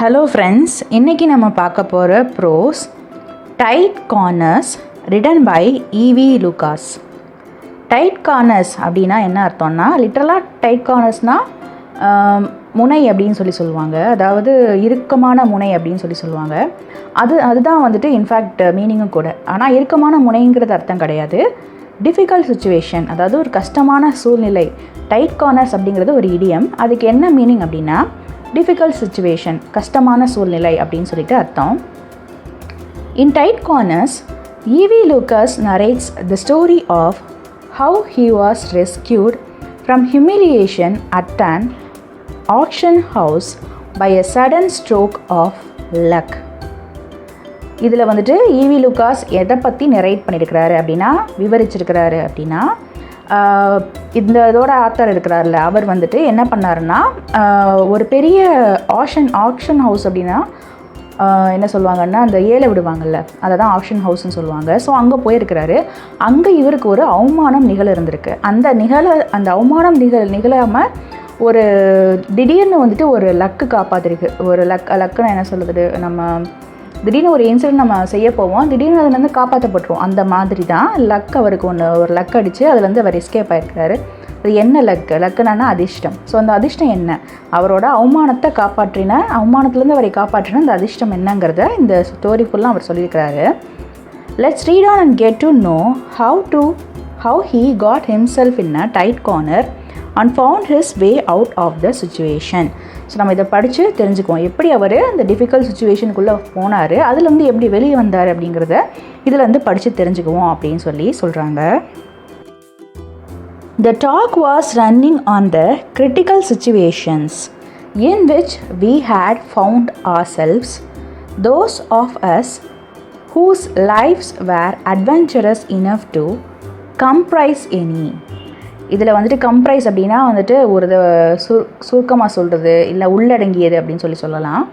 Hello friends, இன்றைக்கி நம்ம பார்க்க போகிற prose tight corners written by E V Lucas. Tight corners அப்படின்னா என்ன அர்த்தம்னா, லிட்ரலாக டைட் கார்னர்ஸ்னால் முனை அப்படின்னு சொல்லுவாங்க. அதாவது இறுக்கமான முனை அப்படின்னு சொல்லுவாங்க. அதுதான் வந்துட்டு இன்ஃபேக்ட் மீனிங்கும் கூட. ஆனால் இறுக்கமான முனைங்கிறது அர்த்தம் கிடையாது. டிஃபிகல்ட் சுச்சுவேஷன், அதாவது ஒரு கஷ்டமான சூழ்நிலை. டைட் கார்னர்ஸ் அப்படிங்கிறது ஒரு இடியம். அதுக்கு என்ன மீனிங் அப்படின்னா, டிஃபிகல்ட் சுச்சுவேஷன், கஷ்டமான சூழ்நிலை அப்படின்னு சொல்லிட்டு அர்த்தம். In tight corners, E V Lucas narrates the story of how he was rescued from humiliation at an auction house by a sudden stroke of luck. இதில் வந்துட்டு ஈவி லூகாஸ் எதை பற்றி நரேட் பண்ணியிருக்கிறாரு அப்படின்னா, விவரிச்சிருக்கிறாரு அப்படின்னா, இதோட ஆத்தர் இருக்கிறார்ல, அவர் வந்துட்டு என்ன பண்ணாருன்னா, ஒரு பெரிய ஆக்ஷன் ஹவுஸ் அப்படின்னா என்ன சொல்லுவாங்கன்னா, அந்த ஏழை விடுவாங்கள்ல, அதை தான் ஆக்ஷன் ஹவுஸ்ன்னு சொல்லுவாங்க. ஸோ அங்கே போயிருக்கிறாரு. அங்கே இவருக்கு ஒரு அவமானம் இருந்திருக்கு. அந்த அவமானம் நிகழாமல் ஒரு திடீர்னு வந்துட்டு ஒரு லக்கு காப்பாற்றிருக்கு. ஒரு லக்குன்னு என்ன சொல்கிறது, நம்ம திடீர்னு ஒரு இன்சிடென்ட் நம்ம செய்ய போவோம், திடீர்னு அதுலேருந்து காப்பாற்றப்பட்டுரும். அந்த மாதிரி தான் லக். அவருக்கு ஒரு லக் அடித்து அதுலேருந்து அவர் எஸ்கேப் ஆகிருக்கிறாரு. அது என்ன லக்குனா அதிர்ஷ்டம். ஸோ அந்த அதிர்ஷ்டம் என்ன, அவரோட அவமானத்துலேருந்து அவரை காப்பாற்றின அந்த அதிர்ஷ்டம் என்னங்கிறத இந்த ஸ்டோரி ஃபுல்லாக அவர் சொல்லியிருக்கிறாரு. Let's read on and get to know how he got himself in a tight corner and found his way out of the situation. So நம்ம இதை படித்து தெரிஞ்சுக்குவோம், எப்படி அவர் அந்த டிஃபிகல்ட் சுச்சுவேஷனுக்குள்ளே போனார், அதுலேருந்து எப்படி வெளியே வந்தார் அப்படிங்கிறத இதில் வந்து படித்து தெரிஞ்சுக்குவோம் அப்படின்னு சொல்கிறாங்க. The talk was running on the critical situations in which we had found ourselves, those of us whose lives were adventurous enough to comprise any. இதில் வந்துட்டு கம்ப்ரைஸ் அப்படின்னா வந்துட்டு ஒரு சுருக்கமாக சொல்கிறது, இல்லை உள்ளடங்கியது அப்படின்னு சொல்லலாம்.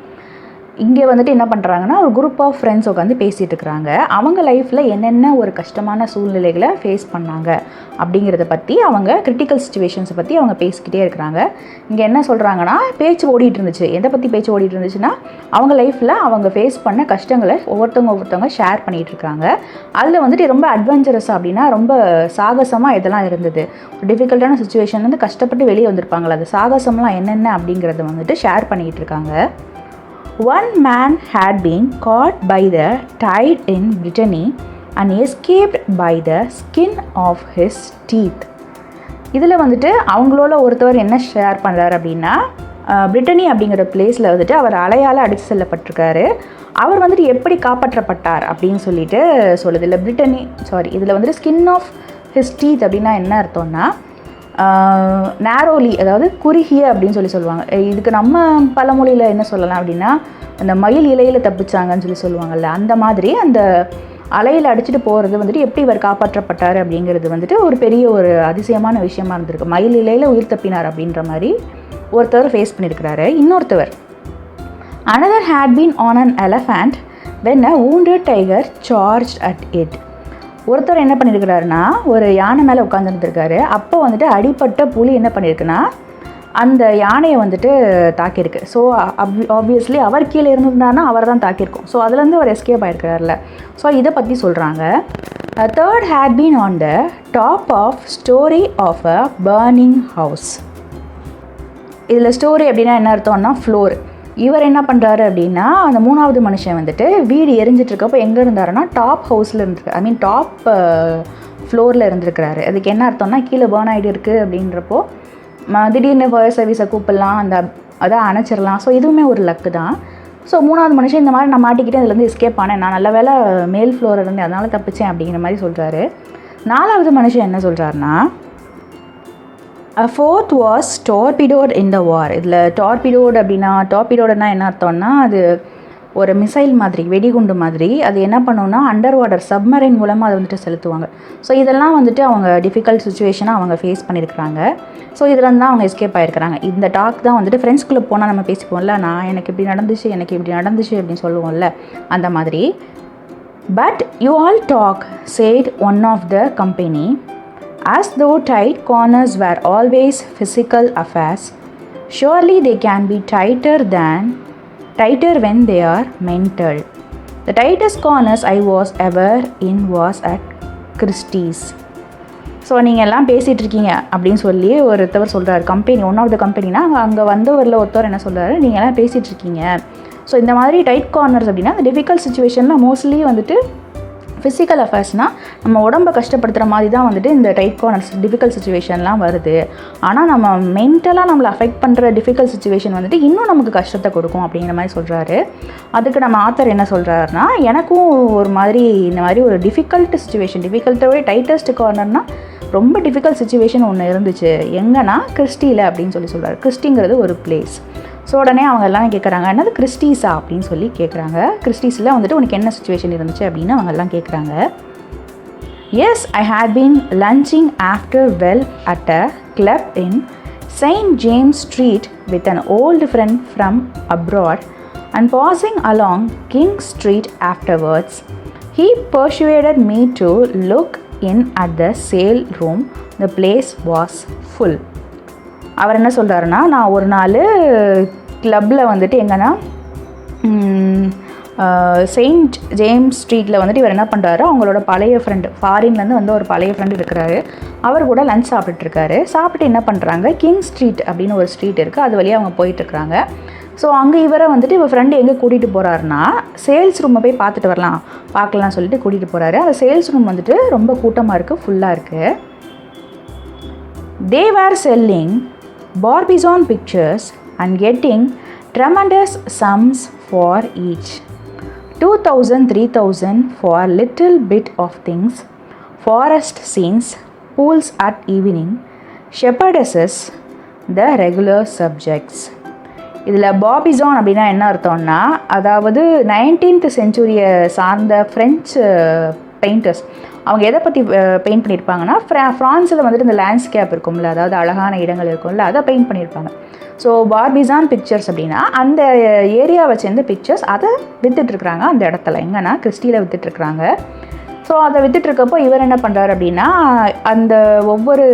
இங்கே வந்துட்டு என்ன பண்ணுறாங்கன்னா, ஒரு குரூப் ஆஃப் ஃப்ரெண்ட்ஸ் உட்காந்து பேசிகிட்டு இருக்கிறாங்க. அவங்க லைஃப்பில் என்னென்ன ஒரு கஷ்டமான சூழ்நிலைகளை ஃபேஸ் பண்ணாங்க அப்படிங்கிறத பற்றி, அவங்க கிரிட்டிக்கல் சுச்சுவேஷன்ஸை பற்றி அவங்க பேசிக்கிட்டே இருக்கிறாங்க. இங்கே என்ன சொல்கிறாங்கன்னா, பேச்சு ஓடிட்டு இருந்துச்சு. எதை பற்றி பேச்சு ஓடிட்டு இருந்துச்சுன்னா, அவங்க லைஃப்பில் அவங்க ஃபேஸ் பண்ண கஷ்டங்களை ஒவ்வொருத்தவங்க ஷேர் பண்ணிகிட்டு இருக்காங்க. அதில் வந்துட்டு ரொம்ப அட்வென்ச்சரஸாக அப்படின்னா ரொம்ப சாகசமாக இதெல்லாம் இருந்தது. ஒரு டிஃபிகல்ட்டான சுச்சுவேஷன் வந்து கஷ்டப்பட்டு வெளியே வந்திருப்பாங்களா, அது சாகசம்லாம் என்னென்ன அப்படிங்கிறத வந்துட்டு ஷேர் பண்ணிகிட்டு இருக்காங்க. One man had been caught by the tide in Brittany and escaped by the skin of his teeth. இதில் வந்துட்டு அவங்களோட ஒருத்தவர் என்ன ஷேர் பண்ணுறாரு அப்படின்னா, பிரிட்டனி அப்படிங்கிற பிளேஸில் வந்துட்டு அவர் அலையால் அடித்து செல்லப்பட்டிருக்காரு. அவர் வந்துட்டு எப்படி காப்பாற்றப்பட்டார் அப்படின்னு சொல்லிட்டு சொல்லுது. இல்லை இதில் வந்துட்டு ஸ்கின் ஆஃப் ஹிஸ் டீத் அப்படின்னா என்ன அர்த்தம்னா, நேரோலி, அதாவது குறுகிய அப்படின்னு சொல்லுவாங்க. இதுக்கு நம்ம பழமொழியில் என்ன சொல்லலாம் அப்படின்னா, அந்த மயில் இலையில் தப்பிச்சாங்கன்னு சொல்லுவாங்கள்ல, அந்த மாதிரி அந்த அலையில் அடிச்சுட்டு போகிறது வந்துட்டு எப்படி இவர் காப்பாற்றப்பட்டார் அப்படிங்கிறது வந்துட்டு ஒரு பெரிய ஒரு அதிசயமான விஷயமா இருந்திருக்கு. மயில் இலையில் உயிர் தப்பினார் அப்படின்ற மாதிரி ஒருத்தவர் ஃபேஸ் பண்ணியிருக்கிறாரு. இன்னொருத்தவர், another had been on an elephant when a wounded tiger charged at it. ஒருத்தர் என்ன பண்ணியிருக்கிறாருன்னா, ஒரு யானை மேலே உட்காந்துருந்துருக்காரு. அப்போ வந்துட்டு அடிப்பட்ட புலி என்ன பண்ணியிருக்குன்னா, அந்த யானையை வந்துட்டு தாக்கியிருக்கு. ஸோ ஆப்வியஸ்லி அவர் கீழே இருந்திருந்தாருன்னா அவரை தான் தாக்கியிருக்கும். ஸோ அதுலேருந்து அவர் எஸ்கேப் ஆகிருக்கிறார்ல. ஸோ இதை பற்றி சொல்கிறாங்க. Third had been on the top of story of a burning house. இதில் ஸ்டோரி அப்படின்னா என்ன அர்த்தம்னா, ஃப்ளோர். இவர் என்ன பண்ணுறாரு அப்படின்னா, அந்த மூணாவது மனுஷன் வந்துட்டு வீடு எரிஞ்சிட்ருக்கப்போ எங்கே இருந்தாருன்னா, டாப் ஹவுஸில் இருந்திருக்கு, டாப் ஃப்ளோரில் இருந்திருக்கிறாரு. அதுக்கு என்ன அர்த்தம்னா, கீழே பேர்ன் ஆகிட்டு இருக்குது அப்படின்றப்போ திடீர்னு ஃபயர் சர்வீஸை கூப்பிடலாம், அதை அணைச்சிடலாம். ஸோ இதுவுமே ஒரு லக்கு தான். ஸோ மூணாவது மனுஷன் இந்த மாதிரி நான் மாட்டிக்கிட்டு அதுலேருந்து எஸ்கேப் ஆனேன், நான் நல்ல வேலை மேல் ஃப்ளோரில் இருந்து அதனால் தப்பிச்சேன் அப்படிங்கிற மாதிரி சொல்கிறாரு. நாலாவது மனுஷன் என்ன சொல்கிறாருன்னா, fourth was torpedoed in the war. இதில் டார்பிடோடுனா என்ன அர்த்தம்னா, அது ஒரு மிசைல் மாதிரி, வெடிகுண்டு மாதிரி. அது என்ன பண்ணுன்னா, அண்டர் வாட்டர் சப்மரைன் மூலமாக அதை வந்துட்டு செலுத்துவாங்க. ஸோ இதெல்லாம் வந்துட்டு அவங்க டிஃபிகல்ட் சுச்சுவேஷனாக அவங்க ஃபேஸ் பண்ணியிருக்கிறாங்க. ஸோ இதில் தான் அவங்க எஸ்கேப் ஆகிருக்கிறாங்க. இந்த டாக் தான் வந்துட்டு ஃப்ரெண்ட்ஸ்குள்ளே போனால் நம்ம பேசிப்போம்ல, எனக்கு இப்படி நடந்துச்சு அப்படின்னு சொல்லுவோம்ல, அந்த மாதிரி. But you all talk said one of the company, as though tight corners were always physical affairs. Surely they can be tighter than tighter when they are mental. The tightest corners I was ever in was at Christie's. So நீங்கள் எல்லாம் பேசிகிட்டு இருக்கீங்க அப்படின்னு சொல்லி ஒருத்தவர் சொல்கிறார். Company one of the கம்பெனினா அங்கே வந்தவரில் ஒருத்தவர் என்ன சொல்கிறாரு, நீங்கள் எல்லாம் பேசிகிட்டு இருக்கீங்க. ஸோ இந்த மாதிரி டைட் கார்னர்ஸ் அப்படின்னா அந்த டிஃபிகல்ட் சுச்சுவேஷனில் மோஸ்ட்லி வந்துட்டு ஃபிசிக்கல் அஃபேர்ஸ்னால் நம்ம உடம்பை கஷ்டப்படுத்துகிற மாதிரி தான் வந்துட்டு இந்த டைட் கார்னர்ஸ் டிஃபிகல்ட் சுச்சுவேஷன்லாம் வருது. ஆனால் நம்ம மென்டலாக நம்மளை அஃபெக்ட் பண்ணுற டிஃபிகல்ட் சுச்சுவேஷன் வந்துட்டு இன்னும் நமக்கு கஷ்டத்தை கொடுக்கும் அப்படிங்கிற மாதிரி சொல்கிறாரு. அதுக்கு நம்ம ஆத்தர் என்ன சொல்கிறாருன்னா, எனக்கும் ஒரு மாதிரி இந்த மாதிரி ஒரு டிஃபிகல்ட் சுச்சுவேஷன், டிஃபிகல்ட்டோட டைட்டஸ்ட் கார்னர்னால் ரொம்ப டிஃபிகல்ட் சுச்சுவேஷன் ஒன்று இருந்துச்சு. எங்கன்னா கிறிஸ்டியில் அப்படின்னு சொல்கிறாரு. கிறிஸ்டிங்கிறது ஒரு பிளேஸ். ஸோ உடனே அவங்க எல்லாம் கேட்குறாங்க, என்னது கிறிஸ்டீஸா அப்படின்னு சொல்லி கேட்குறாங்க. கிறிஸ்டீஸில் வந்துட்டு உனக்கு என்ன சுச்சுவேஷன் இருந்துச்சு அப்படின்னு அவங்க எல்லாம் கேட்குறாங்க. Yes, I had been lunching after well at a club in Saint James Street with an old friend from abroad and passing along King Street afterwards. He persuaded me to look in at the sale room. The place was full. அவர் என்ன சொல்கிறாருன்னா, நான் ஒரு நாள் கிளப்பில் வந்துட்டு எங்கன்னா Saint James ஸ்ட்ரீட்டில் வந்துட்டு இவர் என்ன பண்ணுறாரு, அவங்களோட பழைய ஃப்ரெண்டு, ஃபாரின்லேருந்து வந்து ஒரு பழைய ஃப்ரெண்டு இருக்கிறாரு. அவர் கூட லஞ்ச் சாப்பிட்டுருக்காரு. சாப்பிட்டு என்ன பண்ணுறாங்க, கிங் ஸ்ட்ரீட் அப்படின்னு ஒரு ஸ்ட்ரீட் இருக்குது, அது வழியாக அவங்க போயிட்டுருக்காங்க. ஸோ அங்கே இவரை வந்துட்டு இவர் ஃப்ரெண்டு எங்கே கூட்டிகிட்டு போகிறாருன்னா, சேல்ஸ் ரூமை போய் பார்த்துட்டு பார்க்கலாம் சொல்லிட்டு கூட்டிகிட்டு போகிறாரு. அந்த சேல்ஸ் ரூம் வந்துட்டு ரொம்ப கூட்டமாக இருக்குது, ஃபுல்லாக இருக்குது. They were selling Barbizon pictures and getting tremendous sums for each. 2,000, 3,000 for little bit of things, forest scenes, pools at evening, shepherdesses, the regular subjects. இதில் பாபிசான் அப்படின்னா என்ன அர்த்தம்னா, அதாவது 19th செஞ்சுரியை சார்ந்த ஃப்ரெஞ்சு பெயிண்டர்ஸ் அவங்க எதை பற்றி பெயிண்ட் பண்ணியிருப்பாங்கன்னா, ஃப்ரான்ஸில் வந்துட்டு இந்த லேண்ட்ஸ்கேப் இருக்கும்ல, அதாவது அழகான இடங்கள் இருக்கும்ல, அதை பெயிண்ட் பண்ணியிருப்பாங்க. ஸோ பார்பிசான் பிக்சர்ஸ் அப்படின்னா அந்த ஏரியாவை சேர்ந்த பிக்சர்ஸ், அதை விற்றுட்ருக்குறாங்க அந்த இடத்துல. எங்கன்னா கிறிஸ்டியில் விற்றுட்ருக்குறாங்க. ஸோ அதை விற்றுட்ருக்கப்போ இவர் என்ன பண்ணுறாரு அப்படின்னா, அந்த ஒவ்வொரு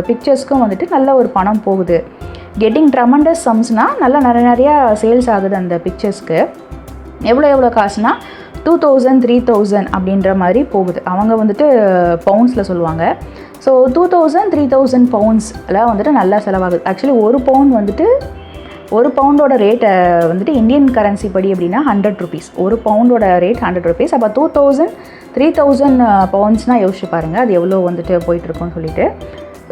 பிக்சர்ஸ்க்கும் வந்துட்டு நல்ல ஒரு பணம் போகுது. கெட்டிங் ட்ரமண்டஸ் சம்ஸ்னால் நல்லா நிறையா சேல்ஸ் ஆகுது அந்த பிக்சர்ஸ்க்கு. எவ்வளோ காசுனா 2,000, 3,000 அப்படின்ற மாதிரி போகுது. அவங்க வந்துட்டு பவுண்ட்ஸில் சொல்லுவாங்க. ஸோ 2,000, 3,000 பவுண்ட்ஸில் வந்துட்டு நல்லா செலவாகுது. ஆக்சுவலி ஒரு பவுண்டோட ரேட்டை வந்துட்டு இந்தியன் கரன்சி படி அப்படின்னா 100 ருபீஸ். ஒரு பவுண்டோட ரேட் 100 ருபீஸ். அப்போ 2,000, 3,000 பவுண்ட்ஸ்னால் யோசிச்சு பாருங்கள் அது எவ்வளோ வந்துட்டு போயிட்டுருக்கோன்னு சொல்லிட்டு.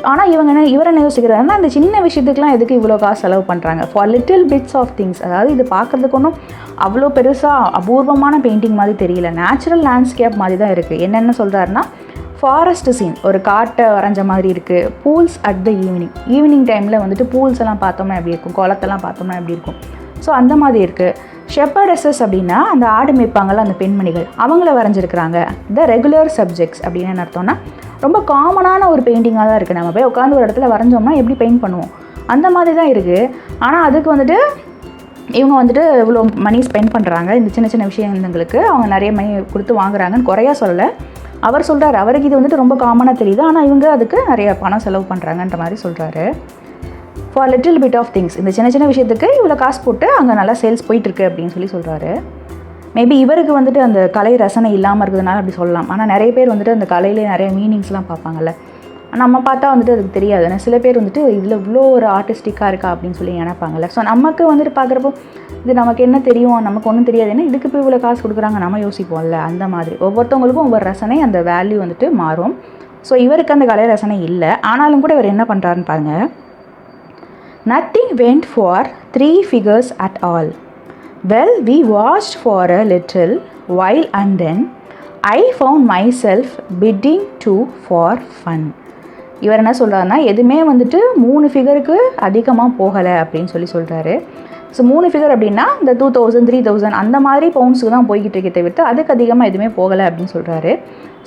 ஆனால் இவர் என்ன யோசிக்கிறாருன்னா, அந்த சின்ன விஷயத்துக்குலாம் எதுக்கு இவ்வளோ காசு செலவு பண்ணுறாங்க, for little bits of things. அதாவது இது பார்க்குறதுக்கு ஒன்றும் அவ்வளோ பெருசாக அபூர்வமான பெயிண்டிங் மாதிரி தெரியல, நேச்சுரல் லேண்ட்ஸ்கேப் மாதிரி தான் இருக்குது. என்னென்ன சொல்கிறாருன்னா, ஃபாரஸ்ட் சீன், ஒரு காட்டை வரைஞ்ச மாதிரி இருக்குது. பூல்ஸ் அட் த ஈவினிங் டைமில் வந்துட்டு பூல்ஸ் எல்லாம் பார்த்தோம்னா எப்படி இருக்கும், குளத்தெல்லாம் பார்த்தோம்னா எப்படி இருக்கும், ஸோ அந்த மாதிரி இருக்குது. ஷெப்பர்டஸஸ் அப்படின்னா அந்த ஆடு மேய்ப்பாங்கள்ல அந்த பெண்மணிகள், அவங்கள வரைஞ்சிருக்கிறாங்க. த ரெகுலர் சப்ஜெக்ட்ஸ் அப்படின்னு என்ன அர்த்தம்னா, ரொம்ப காமனான ஒரு பெயிண்டிங்காக தான் இருக்குது. நம்ம போய் உட்காந்து ஒரு இடத்துல வரைஞ்சோம்னா எப்படி பெயிண்ட் பண்ணுவோம் அந்த மாதிரி தான் இருக்குது. ஆனால் அதுக்கு வந்துட்டு இவங்க வந்துட்டு இவ்வளோ மணி ஸ்பெண்ட் பண்ணுறாங்க இந்த சின்ன சின்ன விஷயங்களுக்கு. அவங்க நிறைய மணி கொடுத்து வாங்குறாங்கன்னு குறையா சொல்லலை. அவர் சொல்கிறார், அவருக்கு இது வந்துட்டு ரொம்ப காமனாக தெரியுது, ஆனால் இவங்க அதுக்கு நிறைய பணம் செலவு பண்ணுறாங்கன்ற மாதிரி சொல்கிறாரு. For little bit of things, இந்த சின்ன சின்ன விஷயத்துக்கு இவ்வளோ காசு போட்டு அங்கே நல்லா சேல்ஸ் போயிட்டுருக்கு அப்படின்னு சொல்கிறாரு. மேபி இவருக்கு வந்துட்டு அந்த கலை ரசனை இல்லாமல் இருக்கிறதுனால அப்படி சொல்லலாம். ஆனால் நிறைய பேர் வந்துட்டு அந்த கலையிலே நிறைய மீனிங்ஸ்லாம் பார்ப்பாங்கல்ல, நம்ம பார்த்தா வந்துட்டு அதுக்கு தெரியாது. ஆனால் சில பேர் வந்துட்டு இதில் இவ்வளோ ஒரு ஆர்டிஸ்டிக்காக இருக்கா அப்படின்னு சொல்லி நினைப்பாங்கல்ல. ஸோ நமக்கு வந்துட்டு பார்க்குறப்போ இது நமக்கு என்ன தெரியும், நமக்கு ஒன்றும் தெரியாது, ஏன்னா இதுக்கு போய் இவ்வளோ காசு கொடுக்குறாங்க நம்ம யோசிப்போம்ல. அந்த மாதிரி ஒவ்வொருத்தவங்களுக்கும் ஒவ்வொரு ரசனை, அந்த வேல்யூ வந்துட்டு மாறும். ஸோ இவருக்கு அந்த கலை ரசனை இல்லை. ஆனாலும் கூட இவர் என்ன பண்ணுறாருன்னு பாருங்கள். Nothing went for 3 figures at all. Well, we watched for a little while and then I found myself bidding 2 for fun. இவர் என்ன சொல்கிறாருன்னா, எதுவுமே வந்துட்டு 3 ஃபிகருக்கு அதிகமாக போகலை அப்படின்னு சொல்கிறாரு. ஸோ 3 ஃபிகர் அப்படின்னா இந்த 2,000, 3,000 அந்த மாதிரி பவுண்ட்ஸுக்கு தான் போய்கிட்டு இருக்கே தவிர்த்து அதுக்கு அதிகமாக எதுவுமே போகலை அப்படின்னு சொல்கிறாரு.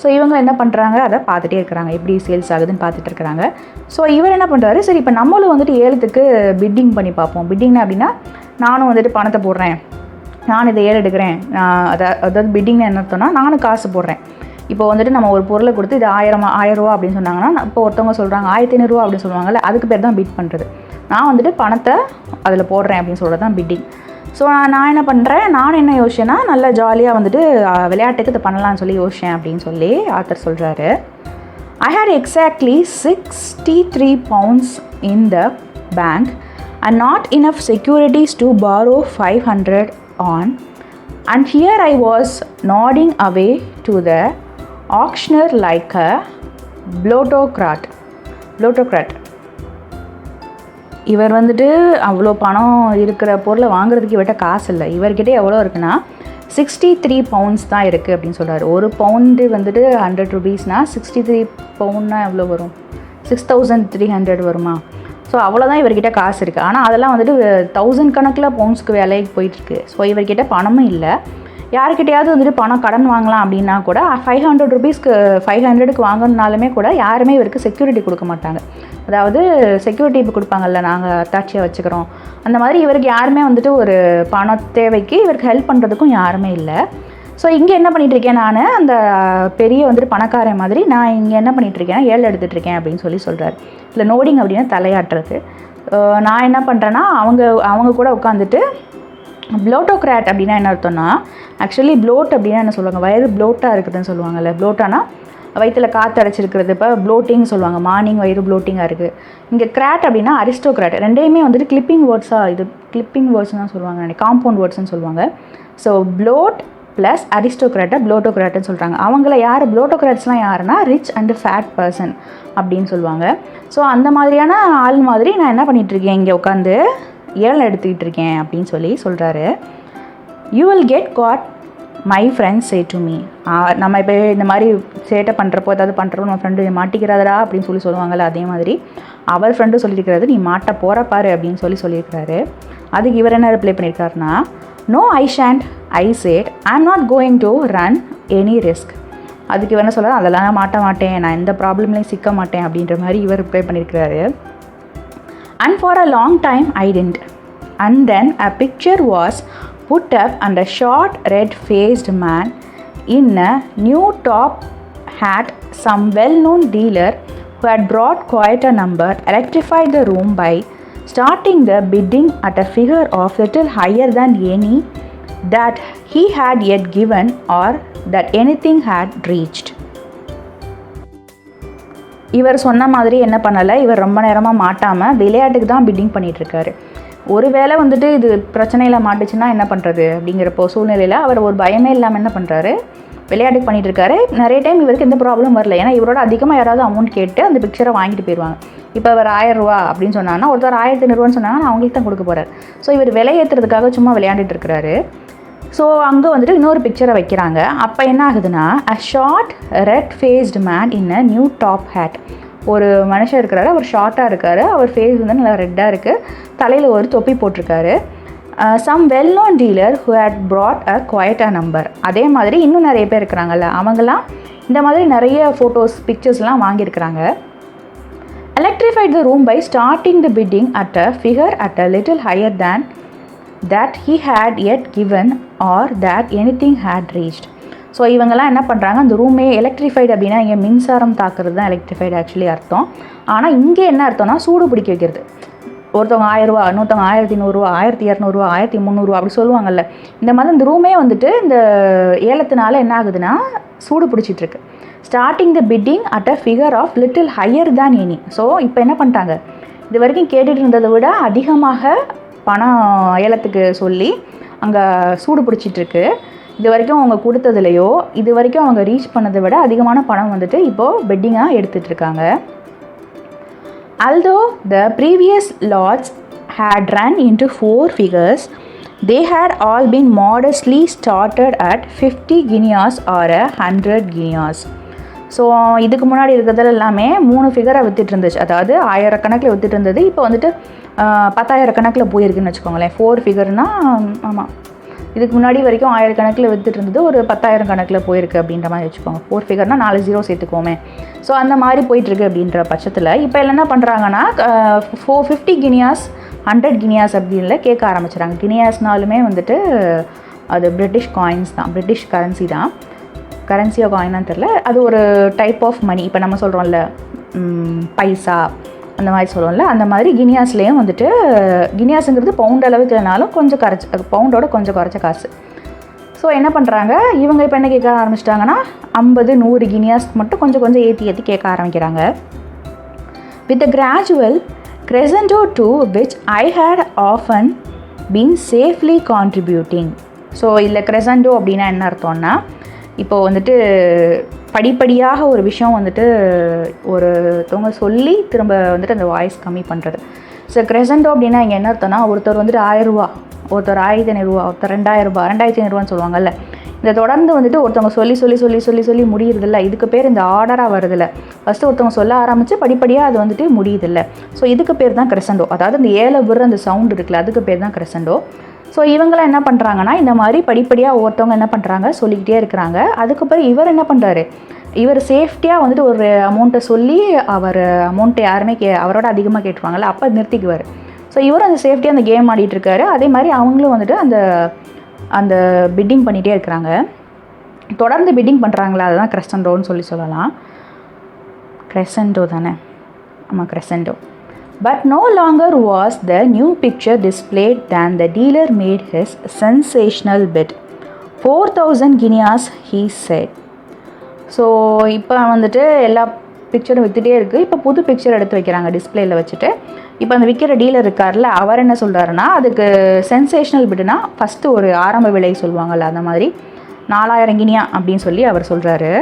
ஸோ இவங்க என்ன பண்ணுறாங்க, அதை பார்த்துட்டே இருக்கிறாங்க, எப்படி சேல்ஸ் ஆகுதுன்னு பார்த்துட்டு இருக்கிறாங்க. ஸோ இவர் என்ன பண்ணுறாரு, சரி இப்போ நம்மளும் வந்துட்டு ஏலத்துக்கு பிட்டிங் பண்ணி பார்ப்போம். பிட்டிங்னா அப்படின்னா நானும் வந்துட்டு பணத்தை போடுறேன், நான் இதை ஏல எடுக்கிறேன். அதாவது பிட்டிங்னா என்ன அர்த்தம்னா, நானும் காசு போடுறேன். இப்போ வந்துட்டு நம்ம ஒரு பொருளை கொடுத்து இது 1000 ரூபா அப்படின்னு சொன்னாங்கன்னா, இப்போ ஒருத்தவங்க சொல்கிறாங்க 1500 ரூபா அப்படின்னு சொல்லுவாங்கல்ல, அதுக்கு பேர் தான் பிட் பண்ணுறது. நான் வந்துட்டு பணத்தை அதில் போடுறேன் அப்படின்னு சொல்கிறது தான் பிட்டிங். ஸோ நான் என்ன பண்ணுறேன், நான் என்ன யோசிச்சேன்னா நல்லா ஜாலியாக வந்துட்டு விளையாட்டுக்கு இது பண்ணலான்னு சொல்லி யோசிச்சேன் அப்படின்னு சொல்லி ஆத்தர் சொல்கிறாரு. I had exactly 63 pounds in the bank and not enough securities to borrow 500 on, and here I was nodding away to the auctioneer like a plutocrat. இவர் வந்துட்டு அவ்வளோ பணம் இருக்கிற பொருளை வாங்குறதுக்கு இவர்கிட்ட காசு இல்லை. இவர்கிட்ட எவ்வளோ இருக்குன்னா 63 பவுண்ட்ஸ் தான் இருக்குது அப்படின்னு சொல்கிறார். ஒரு பவுண்டு வந்துட்டு 100 rupeesனால் 63 பவுண்ட்னா எவ்வளோ வரும்? 6300 வருமா? ஸோ அவ்வளோதான் இவர்கிட்ட காசு இருக்குது. ஆனால் அதெல்லாம் வந்துட்டு 1000 கணக்கில் பவுண்ட்ஸ்க்கு வேலைக்கு போயிட்டுருக்கு. ஸோ இவர்கிட்ட பணமும் இல்லை. யாருக்கிட்டையாவது வந்துட்டு பணம் கடன் வாங்கலாம் அப்படின்னா கூட 500 rupeesக்கு 500க்கு வாங்கினாலுமே கூட யாருமே இவருக்கு செக்யூரிட்டி கொடுக்க மாட்டாங்க. அதாவது செக்யூரிட்டி இப்போ கொடுப்பாங்கல்ல, நாங்கள் அத்தாட்சியாக வச்சுக்கிறோம், அந்த மாதிரி இவருக்கு யாருமே வந்துட்டு ஒரு பண தேவைக்கு இவருக்கு ஹெல்ப் பண்ணுறதுக்கும் யாருமே இல்லை. ஸோ இங்கே என்ன பண்ணிகிட்ருக்கேன், நான் அந்த பெரிய வந்துட்டு பணக்காரன் மாதிரி நான் இங்கே என்ன பண்ணிகிட்ருக்கேன்னா ஏழை எடுத்துகிட்ருக்கேன் அப்படின்னு சொல்கிறார். இல்லை நோடிங் அப்படின்னா தலையாட்டுறது. நான் என்ன பண்ணுறேன்னா அவங்க கூட உட்காந்துட்டு ப்ளோட்டோக்ராட் அப்படின்னா என்ன அர்த்தம்னா, ஆக்சுவலி ப்ளோட் அப்படின்னா என்ன சொல்லுவாங்க, வயிறு ப்ளோட்டாக இருக்குதுன்னு சொல்லுவாங்கல்ல. ப்ளோட்டானா வயிற்றில் காற்று அடைச்சிருக்கிறது. இப்போ ப்ளோட்டிங் சொல்லுவாங்க, மார்னிங் வயிறு ப்ளோட்டிங்காக இருக்குது. இங்கே கிராட் அப்படின்னா அரிஸ்டோக்ராட். ரெண்டையுமே வந்துட்டு கிளிப்பிங் வேர்ட்ஸாக, இது கிளிப்பிங் வேர்ட்ஸ் தான் சொல்லுவாங்க, காம்பவுண்ட் வேர்ட்ஸ்ன்னு சொல்லுவாங்க. ஸோ ப்ளோட் ப்ளஸ் அரிஸ்டோக்ராட்டை ப்ளோட்டோக்ராட்டுன்னு சொல்கிறாங்க. அவங்கள யார் ப்ளோட்டோக்ராட்ஸ்லாம் யாருன்னா ரிச் அண்ட் ஃபேட் பர்சன் அப்படின்னு சொல்லுவாங்க. ஸோ அந்த மாதிரியான ஆள் மாதிரி நான் என்ன பண்ணிகிட்ருக்கேன், இங்கே உட்காந்து ஏழை எடுத்துக்கிட்டு இருக்கேன் அப்படின்னு சொல்கிறாரு. You will get got my friends say to me. நம்ம இப்போ இந்த மாதிரி சேட்டை பண்ணுறப்போ ஏதாவது பண்ணுறப்போ நம்ம ஃப்ரெண்டு மாட்டிக்கிறாதரா அப்படின்னு சொல்லுவாங்கள்ல, அதே மாதிரி அவர் ஃப்ரெண்டு சொல்லியிருக்கிறது நீ மாட்ட போகிறப்பாரு அப்படின்னு சொல்லியிருக்கிறாரு. அதுக்கு இவர் என்ன ரிப்ளை பண்ணியிருக்காருன்னா, no I shan't, I said I am not going to run any risk. அதுக்கு இவர் என்ன சொல்கிறார், அதெல்லாம் நான் மாட்ட மாட்டேன், நான் எந்த ப்ராப்ளம்லையும் சிக்க மாட்டேன் அப்படின்ற மாதிரி இவர் ரிப்ளை பண்ணியிருக்கிறாரு. And for a long time I didn't. And then a picture was put up and a short red-faced man in a new top hat, some well-known dealer who had brought quite a number, electrified the room by starting the bidding at a figure of little higher than any that he had yet given or that anything had reached. இவர் சொன்ன மாதிரி என்ன பண்ணலை, இவர் ரொம்ப நேரமாக மாட்டாமல் விளையாட்டுக்கு தான் பிட்டிங் பண்ணிகிட்ருக்காரு. ஒரு வேளை வந்துட்டு இது பிரச்சனையில் மாட்டுச்சுன்னா என்ன பண்ணுறது அப்படிங்கிறப்போ சூழ்நிலையில் அவர் ஒரு பயமே இல்லாமல் என்ன பண்ணுறாரு, விளையாட்டுக்கு பண்ணிகிட்ருக்காரு. நிறைய டைம் இவருக்கு எந்த ப்ராப்ளம் வரல, ஏன்னா இவரோட அதிகமாக யாராவது அமௌண்ட் கேட்டு அந்த பிக்சரை வாங்கிட்டு போயிடுவாங்க. இப்போ அவர் 1000 ரூபா அப்படின்னு சொன்னாங்கன்னா, ஒருத்தர் 1500 சொன்னாங்கன்னா அவங்களுக்கு தான் கொடுக்க போகிறார். ஸோ இவர் விலை ஏற்றுறதுக்காக சும்மா விளையாண்டுட்டு இருக்கிறாரு. ஸோ அங்கே வந்துட்டு இன்னொரு பிக்சரை வைக்கிறாங்க. அப்போ என்ன ஆகுதுன்னா, a short red faced man in a new top hat. ஒரு மனுஷன் இருக்கிறாரு, அவர் ஷார்ட்டாக இருக்கார், அவர் ஃபேஸ் வந்து நல்லா ரெட்டாக இருக்குது, தலையில் ஒரு தொப்பி போட்டிருக்காரு. Some well known dealer who had brought a quite a number. அதே மாதிரி இன்னும் நிறைய பேர் இருக்கிறாங்கல்ல, அவங்களாம் இந்த மாதிரி நிறைய ஃபோட்டோஸ் பிக்சர்ஸ்லாம் வாங்கியிருக்கிறாங்க. Electrified the room by starting the bidding at a figure at a little higher than that he had yet given or that anything had reached. So இவங்கெல்லாம் என்ன பண்ணுறாங்க, அந்த ரூமே எலக்ட்ரிஃபைடு அப்படின்னா இங்கே மின்சாரம் தாக்குறது தான் எலக்ட்ரிஃபைடு ஆக்சுவலி அர்த்தம். ஆனால் இங்கே என்ன அர்த்தம்னா சூடு பிடிக்க வைக்கிறது. ஒருத்தவங்க 1000 ரூபா, இன்னொருத்தவங்க 1500 ரூபா, 1200 1300 அப்படி சொல்லுவாங்கல்ல. இந்த மாதிரி இந்த ரூமே வந்துட்டு இந்த ஏலத்தினால என்ன ஆகுதுன்னா சூடு பிடிச்சிட்ருக்கு. Starting the bidding at a figure of little higher than any. So இப்போ என்ன பண்ணிட்டாங்க, இது வரைக்கும் கேட்டுட்டு இருந்ததை விட அதிகமாக பணம் ஏலத்துக்கு சொல்லி அங்கே சூடு பிடிச்சிட்ருக்கு. இது வரைக்கும் அவங்க கொடுத்ததுலையோ இது வரைக்கும் அவங்க ரீச் பண்ணதை விட அதிகமான பணம் வந்துட்டு இப்போது பெட்டிங்காக எடுத்துகிட்ருக்காங்க. Although the previous lots had run into 4 figures, they had all been modestly started at 50 guineas or 100 guineas. So இதுக்கு முன்னாடி இருக்கிறதுல எல்லாமே 3 ஃபிகரை விற்றுட்டு இருந்துச்சு, அதாவது 1000 கணக்கில் விற்றுட்டு இருந்தது. இப்போ வந்துட்டு 10,000 கணக்கில் போயிருக்குன்னு வச்சுக்கோங்களேன். 4 ஃபிகர்னால் ஆமாம், இதுக்கு முன்னாடி வரைக்கும் 1000 கணக்கில் விற்றுட்டு இருந்தது, ஒரு 10,000 கணக்கில் போயிருக்கு அப்படின்ற மாதிரி வச்சுக்கோங்க. 4 ஃபிகர்னால் 4 0 சேர்த்துக்கோமே. ஸோ அந்த மாதிரி போயிட்டுருக்கு அப்படின்ற பட்சத்தில் இப்போ என்ன பண்ணுறாங்கன்னா 450 கினியாஸ் 100 கினியாஸ் அப்படின்னு கேட்க ஆரம்பிச்சுறாங்க. கினியாஸ்னாலுமே வந்துட்டு அது பிரிட்டிஷ் காயின்ஸ் தான், பிரிட்டிஷ் கரன்சி தான். கரன்சியோ காயினான்னு தெரில, அது ஒரு டைப் ஆஃப் மணி. இப்போ நம்ம சொல்கிறோம்ல பைசா, அந்த மாதிரி சொல்லுவோம்ல, அந்த மாதிரி கினியாஸ்லேயும் வந்துட்டு கினியாஸுங்கிறது பவுண்ட் அளவுக்கு இல்லைனாலும் கொஞ்சம் பவுண்டோட கொஞ்சம் குறைச்ச காசு. ஸோ என்ன பண்ணுறாங்க இவங்க இப்போ என்ன கேட்க ஆரம்பிச்சிட்டாங்கன்னா 50-100 கினியாஸ்க்கு மட்டும் கொஞ்சம் கொஞ்சம் ஏற்றி கேட்க ஆரம்பிக்கிறாங்க. With a gradual crescendo to which I had often been safely contributing. So இதில் crescendo அப்படின்னா என்ன அர்த்தம்னா, இப்போது வந்துட்டு படிப்படியாக ஒரு விஷயம் வந்துட்டு ஒருத்தவங்க சொல்லி திரும்ப வந்துட்டு அந்த வாய்ஸ் கம்மி பண்ணுறது. ஸோ crescendo அப்படின்னா இங்கே என்ன அர்த்தம்னா, ஒருத்தர் வந்துட்டு 1000 ரூபா, ஒருத்தர் 1500 ரூபா, ஒருத்தர் 2000 ரூபா, 2500 ரூபான்னு சொல்லுவாங்கல்ல. இந்த தொடர்ந்து வந்துட்டு ஒருத்தவங்க சொல்லி சொல்லி சொல்லி சொல்லி சொல்லி முடியுறதில்ல, இதுக்கு பேர் இந்த ஆர்டராக வருதில்ல. ஃபஸ்ட்டு ஒருத்தவங்க சொல்ல ஆரம்பித்து படிப்படியாக அது வந்துட்டு முடியுதில்ல. ஸோ இதுக்கு பேர் தான் crescendo. அதாவது இந்த ஏல விடுற அந்த சவுண்டு இருக்குல்ல, அதுக்கு பேர் தான் crescendo. ஸோ இவங்களாம் என்ன பண்ணுறாங்கன்னா இந்த மாதிரி படிப்படியாக ஒருத்தவங்க என்ன பண்ணுறாங்க சொல்லிக்கிட்டே இருக்கிறாங்க. அதுக்கப்புறம் இவர் என்ன பண்ணுறாரு, இவர் சேஃப்டியாக வந்துட்டு ஒரு அமௌண்ட்டை சொல்லி அவர் அமௌண்ட்டை யாருமே அவரோட அதிகமாக கேட்டுருவாங்கல்ல, அப்போ நிறுத்திக்குவார். ஸோ இவரும் அந்த சேஃப்டியாக அந்த கேம் ஆடிட்டுருக்காரு. அதே மாதிரி அவங்களும் வந்துட்டு அந்த பிட்டிங் பண்ணிகிட்டே இருக்கிறாங்க. தொடர்ந்து பிட்டிங் பண்ணுறாங்களா, அதுதான் crescendoன்னு சொல்லலாம். crescendo தானே, ஆமாம் crescendo. But no longer was the new picture displayed than the dealer made his sensational bid. 4,000 guineas, he said. So இப்போ வந்துட்டு எல்லா பிக்சரும் விற்றுட்டே இருக்குது. இப்போ புது பிக்சர் எடுத்து வைக்கிறாங்க டிஸ்பிளேயில் வச்சுட்டு. இப்போ அந்த விற்கிற டீலர் இருக்கார்ல, அவர் என்ன சொல்கிறாருன்னா, அதுக்கு சென்சேஷனல் பிட்னா ஃபஸ்ட்டு ஒரு ஆரம்ப விலை சொல்லுவாங்கள்ல, அந்த மாதிரி 4000 கினியா அப்படின்னு சொல்லி அவர் சொல்கிறாரு.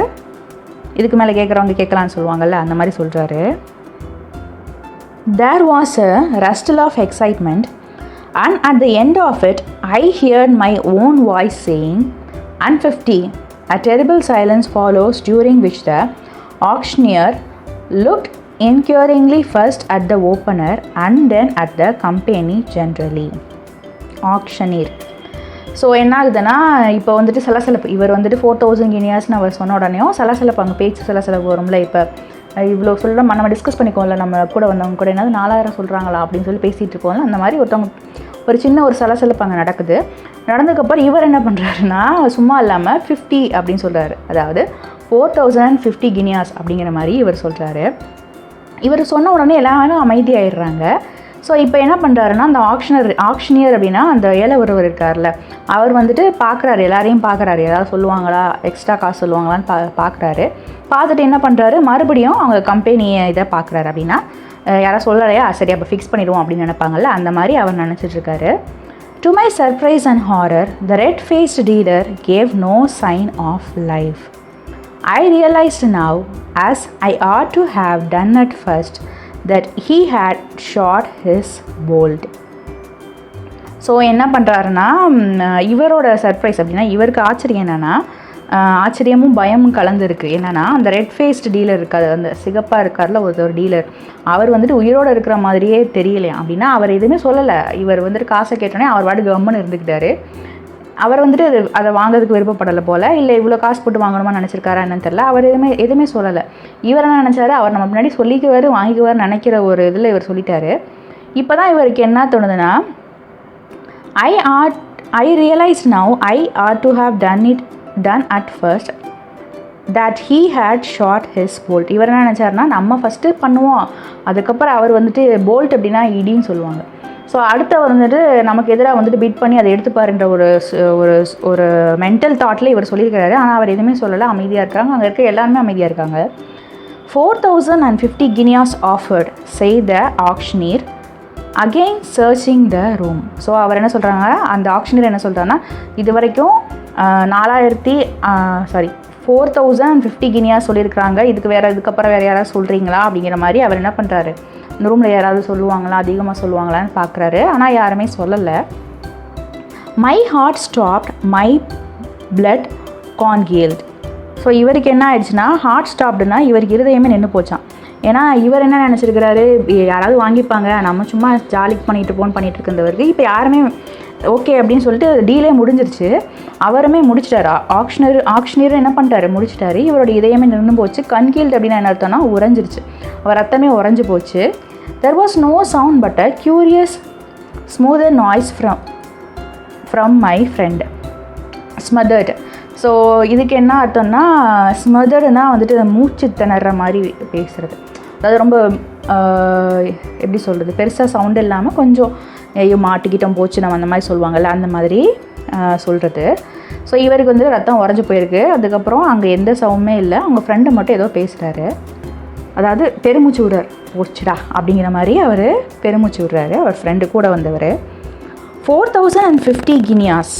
இதுக்கு மேலே கேட்குறவங்க கேட்கலான்னு சொல்லுவாங்கள்ல, அந்த மாதிரி சொல்கிறாரு. There was a rustle of excitement, and at the end of it, I heard my own voice saying, "150." A terrible silence follows, during which the auctioneer looked inquiringly first at the opener and then at the company generally. Auctioneer. So என்ன ஆகுதுன்னா, இப்போ வந்துட்டு சலசலப்பு, இவர் வந்துட்டு 4000 கினியாஸ்னு அவர் சொன்ன உடனேயும் சலசலப்பு, அங்கே பேச்சு சலசலப்பு வரும்ல. இப்போ இவ்வளோ சொல்கிறோம், நம்ம டிஸ்கஸ் பண்ணிக்கோம்ல, நம்ம கூட வந்தவங்க கூட என்னது 4000 சொல்கிறாங்களா அப்படின்னு சொல்லி பேசிகிட்டு இருக்கோம்ல, அந்த மாதிரி ஒருத்தவங்க ஒரு சின்ன ஒரு சலசலப்பு அங்கே நடக்குது. நடந்ததுக்கப்புறம் இவர் என்ன பண்ணுறாருன்னா, சும்மா இல்லாமல் 50 அப்படின்னு சொல்கிறாரு. அதாவது 4050 கினியாஸ் அப்படிங்கிற மாதிரி இவர் சொல்கிறாரு. இவர் சொன்ன உடனே எல்லாரும் அமைதியாகிடுறாங்க. ஸோ இப்போ என்ன பண்ணுறாருன்னா, அந்த ஆக்ஷனியர் அப்படின்னா அந்த ஏல ஒருவர் இருக்கார்ல, அவர் வந்துட்டு பார்க்குறாரு, எல்லாரையும் பார்க்குறாரு, ஏதாவது சொல்லுவாங்களா, எக்ஸ்ட்ரா காசு சொல்லுவாங்களான்னு பார்க்குறாரு. பார்த்துட்டு என்ன பண்ணுறாரு, மறுபடியும் அவங்க கம்பெனியை இதை பார்க்குறாரு. அப்படின்னா யாராவது சொல்லலையா, சரி அப்போ ஃபிக்ஸ் பண்ணிடுவோம் அப்படின்னு நினைப்பாங்கல்ல, அந்த மாதிரி அவர் நினச்சிட்ருக்காரு. To my surprise and horror, the red-faced dealer gave no sign of life. I realized now, as I ought to have done at first, that he had shot his bolt. So என்ன பண்ணுறாருன்னா, இவரோட surprise அப்படின்னா, இவருக்கு ஆச்சரியம் என்னென்னா, ஆச்சரியமும் பயமும் கலந்துருக்கு. என்னென்னா, அந்த ரெட் ஃபேஸ்ட் டீலர் இருக்காது, அந்த சிகப்பாக இருக்கார்ல ஒரு டீலர், அவர் வந்துட்டு உயிரோடு இருக்கிற மாதிரியே தெரியலையா. அப்படின்னா அவர் எதுவுமே சொல்லலை. இவர் வந்துட்டு காசை கேட்டோன்னே அவர் வாட்டு கம்முன்னு இருந்துக்கிட்டாரு. அவர் வந்துட்டு அதை வாங்கிறதுக்கு விருப்பப்படலை போல், இல்லை இவ்வளோ காசு போட்டு வாங்கணுமா நினச்சிருக்காரா என்னன்னு தெரில. அவர் எதுவுமே சொல்லலை. இவர் என்ன நினச்சாரு, அவர் நம்ம முன்னாடி சொல்லிக்குவார் வாங்கிக்குவார் நினைக்கிற ஒரு இதில் இவர் சொல்லிட்டாரு. இப்போ தான் இவருக்கு என்ன தோணுதுன்னா, I realized now I ought to have done at first that he had shot his bolt. இவர் என்ன நினச்சாருன்னா, நம்ம ஃபஸ்ட்டு பண்ணுவோம், அதுக்கப்புறம் அவர் வந்துட்டு போல்ட் அப்படின்னா இடின்னு சொல்லுவாங்க. ஸோ அடுத்தவர் வந்துட்டு நமக்கு எதிராக வந்துட்டு பிட் பண்ணி அதை எடுத்துப்பாருன்ற ஒரு மென்டல் தாட்டில் இவர் சொல்லியிருக்கிறாரு. ஆனால் அவர் எதுவுமே சொல்லலை, அமைதியாக இருக்காங்க. அங்கே இருக்க எல்லாருமே அமைதியாக இருக்காங்க. 4050 guineas offered, say the auctioneer, again searching the room. So அவர் என்ன சொல்கிறாங்க, அந்த ஆக்ஷனியர் என்ன சொல்கிறாங்கன்னா, இது வரைக்கும் 4050 கினியாஸ் சொல்லியிருக்கிறாங்க, இதுக்கப்புறம் வேறு யாராவது சொல்கிறீங்களா அப்படிங்கிற மாதிரி அவர் என்ன பண்ணுறாரு, இந்த ரூமில் யாராவது சொல்லுவாங்களா, அதிகமாக சொல்லுவாங்களான்னு பார்க்குறாரு. ஆனால் யாருமே சொல்லலை. My heart stopped, my blood congealed. So இவருக்கு என்ன ஆயிடுச்சுன்னா, ஹார்ட் ஸ்டாப்டுனா இவருக்கு இருதயமே நின்று போச்சான். ஏன்னா இவர் என்ன நினச்சிருக்கிறாரு, யாராவது வாங்கிப்பாங்க, நம்ம சும்மா ஜாலிக்கு பண்ணிகிட்டு இருக்கிறவருக்கு இப்போ யாருமே ஓகே அப்படின்னு சொல்லிட்டு டீலே முடிஞ்சிருச்சு. அவருமே முடிச்சிட்டாரு. ஆக்ஷனியர் என்ன பண்ணிட்டாரு, முடிச்சிட்டாரு. இவரோட இதயமே நின்று போச்சு. கன்கீல்டு அப்படின்னா என்ன அர்த்தம்னா உறைஞ்சிருச்சு, அவர் ரத்தமே உறைஞ்சி போச்சு. There was no sound but a curious smoother noise from my friend. Smothered. So இதுக்கு என்ன அர்த்தம்னா, ஸ்மதர்னா வந்துட்டு மூச்சு திணற மாதிரி பேசுகிறது, அதாவது ரொம்ப எப்படி சொல்கிறது, பெருசாக சவுண்ட் இல்லாமல் கொஞ்சம் ஐயோ மாட்டிக்கிட்டோம் போச்சு நம்ம அந்த மாதிரி சொல்லுவாங்கள்ல, அந்த மாதிரி சொல்கிறது. ஸோ இவருக்கு வந்து ரத்தம் உறைஞ்சி போயிருக்கு. அதுக்கப்புறம் அங்கே எந்த சவுண்டுமே இல்லை. அவங்க ஃப்ரெண்டு மட்டும் ஏதோ பேசுகிறாரு, அதாவது பெருமூச்சு விடுறார், போச்சுடா அப்படிங்கிற மாதிரி அவர் பெருமூச்சு விடுறாரு. அவர் ஃப்ரெண்டு கூட வந்தவர். 4050 guineas,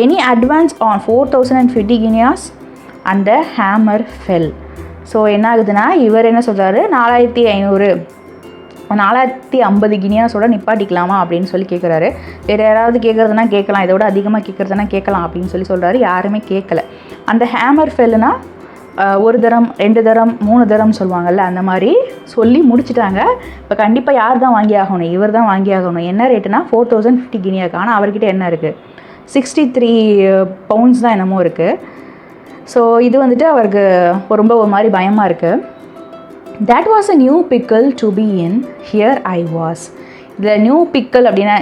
any advance on 4050 guineas and the hammer fell. So என்ன ஆகுதுன்னா, இவர் என்ன சொல்கிறாரு, 450 கினியாஸோட நிப்பாட்டிக்கலாமா அப்படின்னு சொல்லி கேட்குறாரு. வேறு யாராவது கேட்குறதுனா கேட்கலாம், இதோட அதிகமாக கேட்குறதுனா கேட்கலாம் அப்படின்னு சொல்கிறாரு. யாருமே கேட்கல. அந்த ஹேமர் ஃபெல்லுனா 1 தரம் 2 தரம் 3 தரம் சொல்லுவாங்கள்ல, அந்த மாதிரி சொல்லி முடிச்சுட்டாங்க. இப்போ கண்டிப்பாக யார் தான் வாங்கி ஆகணும், இவர் தான் வாங்கி ஆகணும். என்ன ரேட்டுனா 4050 கினியாக்கு. ஆனால் அவர்கிட்ட என்ன இருக்குது, 63 பவுண்ட்ஸ் தான் என்னமோ இருக்குது. ஸோ இது வந்துட்டு அவருக்கு ரொம்ப ஒரு மாதிரி பயமாக இருக்குது. That was a new pickle to be in, here I was. இதில் நியூ பிக்கல் அப்படின்னா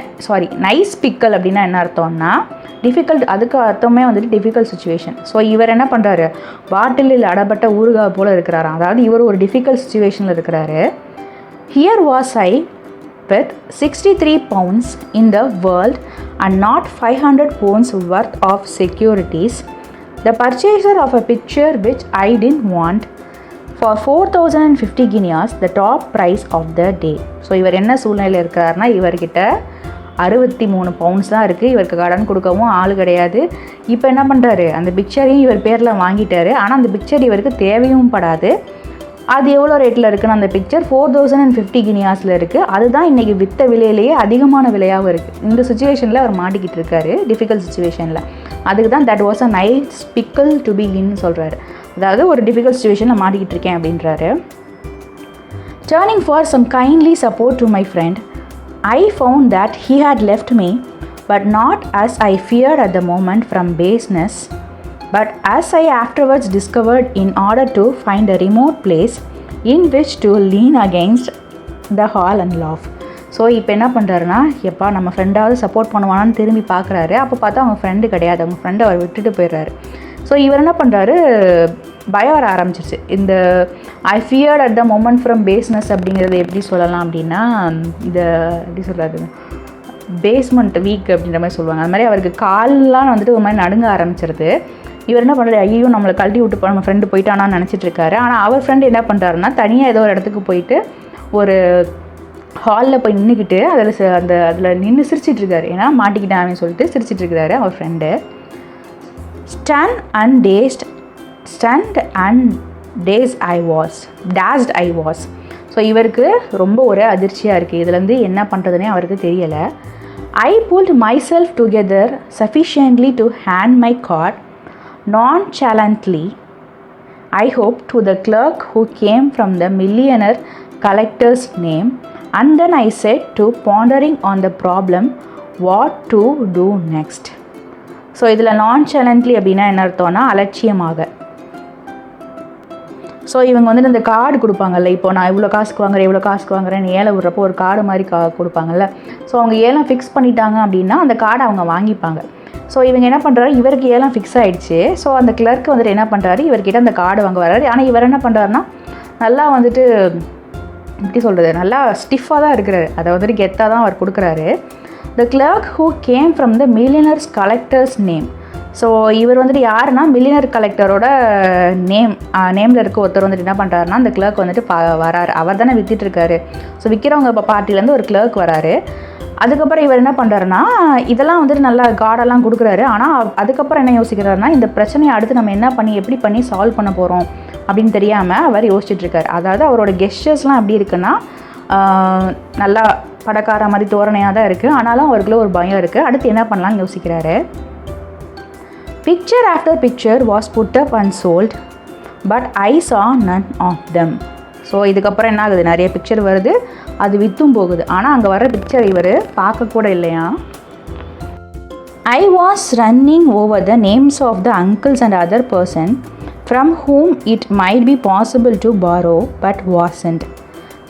நைஸ் பிக்கல் அப்படின்னா என்ன அர்த்தம்னா டிஃபிகல்ட், அதுக்கு அர்த்தமே வந்துட்டு டிஃபிகல்ட் சுச்சுவேஷன். ஸோ இவர் என்ன பண்ணுறாரு, பாட்டிலில் அடப்பட்ட ஊறுகாய் போல் இருக்கிறாரு. அதாவது இவர் ஒரு டிஃபிகல்ட் சுச்சுவேஷனில் இருக்கிறாரு. Here was I with 63 pounds in the world and not 500 pounds worth of securities, the purchaser of a picture which I didn't want for 4050 guineas, the top price of the day. So இவர் என்ன சூழ்நிலையில் இருக்கிறாருனா, இவர்கிட்ட 63 pounds தான் இருக்குது. இவருக்கு கடன் கொடுக்கவும் ஆள் கிடையாது. இப்போ என்ன பண்ணுறாரு, அந்த பிக்சரையும் இவர் பேரில் வாங்கிட்டாரு. ஆனால் அந்த பிக்சர் இவருக்கு தேவையும் படாது. அது எவ்வளோ ரேட்டில் இருக்குன்னு, அந்த பிக்சர் 4050 கினியாஸில் இருக்குது. அதுதான் இன்றைக்கி விற்ற விலையிலேயே அதிகமான விலையாகவும் இருக்குது. இந்த சுச்சுவேஷனில் அவர் மாட்டிக்கிட்டு இருக்காரு, டிஃபிகல்ட் சுச்சுவேஷனில். அதுக்கு தான் that was a nice pickle to be in சொல்கிறாரு. அதாவது ஒரு டிஃபிகல்ட் சுச்சுவேஷனில் மாட்டிக்கிட்டு இருக்கேன் அப்படின்றாரு. Turning for some kindly support to my friend, I found that he had left me, but not as I feared at the moment from baseness, but as I afterwards discovered, in order to find a remote place in which to lean against the hall and laugh. So இப்போ என்ன பண்ணுறாருன்னா, எப்பா நம்ம ஃப்ரெண்டாவது support பண்ணுவானான்னு திரும்பி பார்க்குறாரு. அப்போ பார்த்தா அவங்க ஃப்ரெண்டு கிடையாது, அவங்க ஃப்ரெண்டை அவர் விட்டுட்டு போயிடுறாரு. ஸோ இவர் என்ன பண்ணுறாரு, பயம் வர ஆரம்பிச்சிருச்சு. இந்த I feared at the moment from baseness அப்படிங்கிறது எப்படி சொல்லலாம் அப்படின்னா, இந்த எப்படி சொல்கிறது, பேஸ்மெண்ட் வீக் அப்படின்ற மாதிரி சொல்லுவாங்க. அது மாதிரி அவருக்கு கால்லாம் வந்துட்டு ஒரு மாதிரி நடுங்க ஆரம்பிச்சிருது. இவர் என்ன பண்ணுறாரு, ஐயோ நம்மளை கழட்டி விட்டு நம்ம ஃப்ரெண்டு போயிட்டானான்னு நினச்சிட்டு இருக்காரு. ஆனால் அவர் ஃப்ரெண்டு என்ன பண்ணுறாருன்னா, தனியாக ஏதோ ஒரு இடத்துக்கு போயிட்டு ஒரு ஹாலில் போய் நின்றுக்கிட்டு அதில் நின்று சிரிச்சிட்ருக்காரு. ஏன்னா மாட்டிக்கிட்டான் அப்படின்னு சொல்லிட்டு சிரிச்சிட்ருக்கிறாரு அவர் friend. Stunned and dazed I was. So இவருக்கு ரொம்ப ஒரு அதிர்ச்சியாக இருக்குது. இதுலேருந்து என்ன பண்ணுறதுனே அவருக்கு தெரியலை. I pulled myself together sufficiently to hand my card nonchalantly, I hope, to the clerk who came from the millionaire collector's name, and then I said to pondering on the problem what to do next. So இதில் நான்சாலண்ட்லி அப்படின்னா என்ன அர்த்தம்னா அலட்சியமாக. So இவங்க வந்துட்டு இந்த card கொடுப்பாங்கல்ல, இப்போ நான் இவ்வளோ காசுக்கு வாங்குறேன் ஏழை விட்றப்போ ஒரு கார்டு மாதிரி கொடுப்பாங்கல்ல. ஸோ அவங்க ஏலம் ஃபிக்ஸ் பண்ணிட்டாங்க அப்படின்னா அந்த கார்டை அவங்க வாங்கிப்பாங்க. ஸோ இவங்க என்ன பண்ணுறாரு, இவருக்கு ஏலம் ஃபிக்ஸ் ஆகிடுச்சு. ஸோ அந்த கிளர்க்கு வந்துட்டு என்ன பண்ணுறாரு, இவர்கிட்ட அந்த கார்டு வாங்க வர்றாரு. ஆனால் இவர் என்ன பண்ணுறாருன்னா, நல்லா வந்துட்டு எப்படி சொல்கிறது, நல்லா ஸ்டிஃபாக தான் இருக்கிறாரு. அதை வந்துட்டு கெத்தாக தான் அவர் கொடுக்குறாரு. The clerk who came from the millionaire collector's name. So இவர் வந்துட்டு யாருன்னா, மில்லியனர் கலெக்டரோட நேமில் இருக்க ஒருத்தர் வந்துட்டு என்ன பண்ணுறாருன்னா, அந்த கிளர்க் வந்துட்டு வராரு. அவர் தானே விற்றுட்ருக்காரு. ஸோ விற்கிறவங்க இப்போ பார்ட்டிலேருந்து ஒரு கிளர்க் வராரு. அதுக்கப்புறம் இவர் என்ன பண்ணுறாருன்னா, இதெல்லாம் வந்துட்டு நல்லா கார்டெல்லாம் கொடுக்குறாரு. ஆனால் அதுக்கப்புறம் என்ன யோசிக்கிறாருன்னா, இந்த பிரச்சனையை அடுத்து நம்ம எப்படி பண்ணி சால்வ் பண்ண போகிறோம் அப்படின்னு தெரியாமல் அவர் யோசிச்சுட்ருக்காரு. அதாவது அவரோட கெஸ்டர்ஸ்லாம் எப்படி இருக்குன்னா, நல்லா படக்கார மாதிரி தோரணையாக தான் இருக்குது. ஆனாலும் அவருக்குள்ள ஒரு பயம் இருக்குது. அடுத்து என்ன பண்ணலாம்னு யோசிக்கிறாரு. Picture after picture was put up and sold, but I saw none of them. So இதுக்கப்புறம் என்ன ஆகுது, நிறைய பிக்சர் வருது, அது விற்றும் போகுது. ஆனால் அங்கே வர பிக்சர் இவர் பார்க்கக்கூட இல்லையா. I was running over the names of the uncles and other person from whom it might be possible to borrow but wasn't.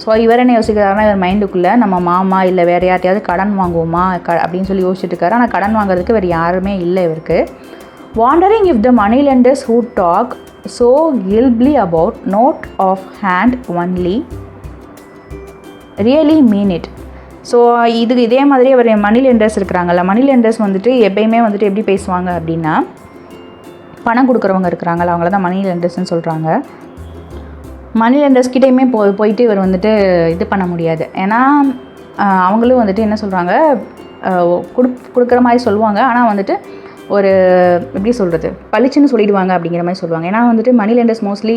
So இவர் என்ன யோசிக்கிறாருன்னா, இவர் மைண்டுக்குள்ளே நம்ம மாமா இல்லை வேறு யார்ட்டையாவது கடன் வாங்குவோமா அப்படின்னு சொல்லி யோசிச்சுட்டு இருக்காரு. ஆனால் கடன் வாங்குறதுக்கு வேறு யாருமே இல்லை இவருக்கு. Wondering if the moneylenders who talk so glibly about note of hand only really mean it. So இதே மாதிரி அவர் மணி லெண்டர்ஸ் இருக்கிறாங்கல்ல, மணி லெண்டர்ஸ் வந்துட்டு எப்பயுமே வந்துட்டு எப்படி பேசுவாங்க அப்படின்னா, பணம் கொடுக்குறவங்க இருக்கிறாங்களா அவங்கள தான் மணி லெண்டர்ஸ்ன்னு சொல்கிறாங்க. மணி லெண்டர்ஸ்கிட்டையுமே போயிட்டு இவர் வந்துட்டு இது பண்ண முடியாது. ஏன்னா அவங்களும் வந்துட்டு என்ன சொல்கிறாங்க, கொடுக்குற மாதிரி சொல்லுவாங்க. ஆனால் வந்துட்டு ஒரு எப்படி சொல்கிறது, பளிச்சுன்னு சொல்லிடுவாங்க அப்படிங்கிற மாதிரி சொல்லுவாங்க. ஏன்னா வந்துட்டு மணி லெண்டர்ஸ் மோஸ்ட்லி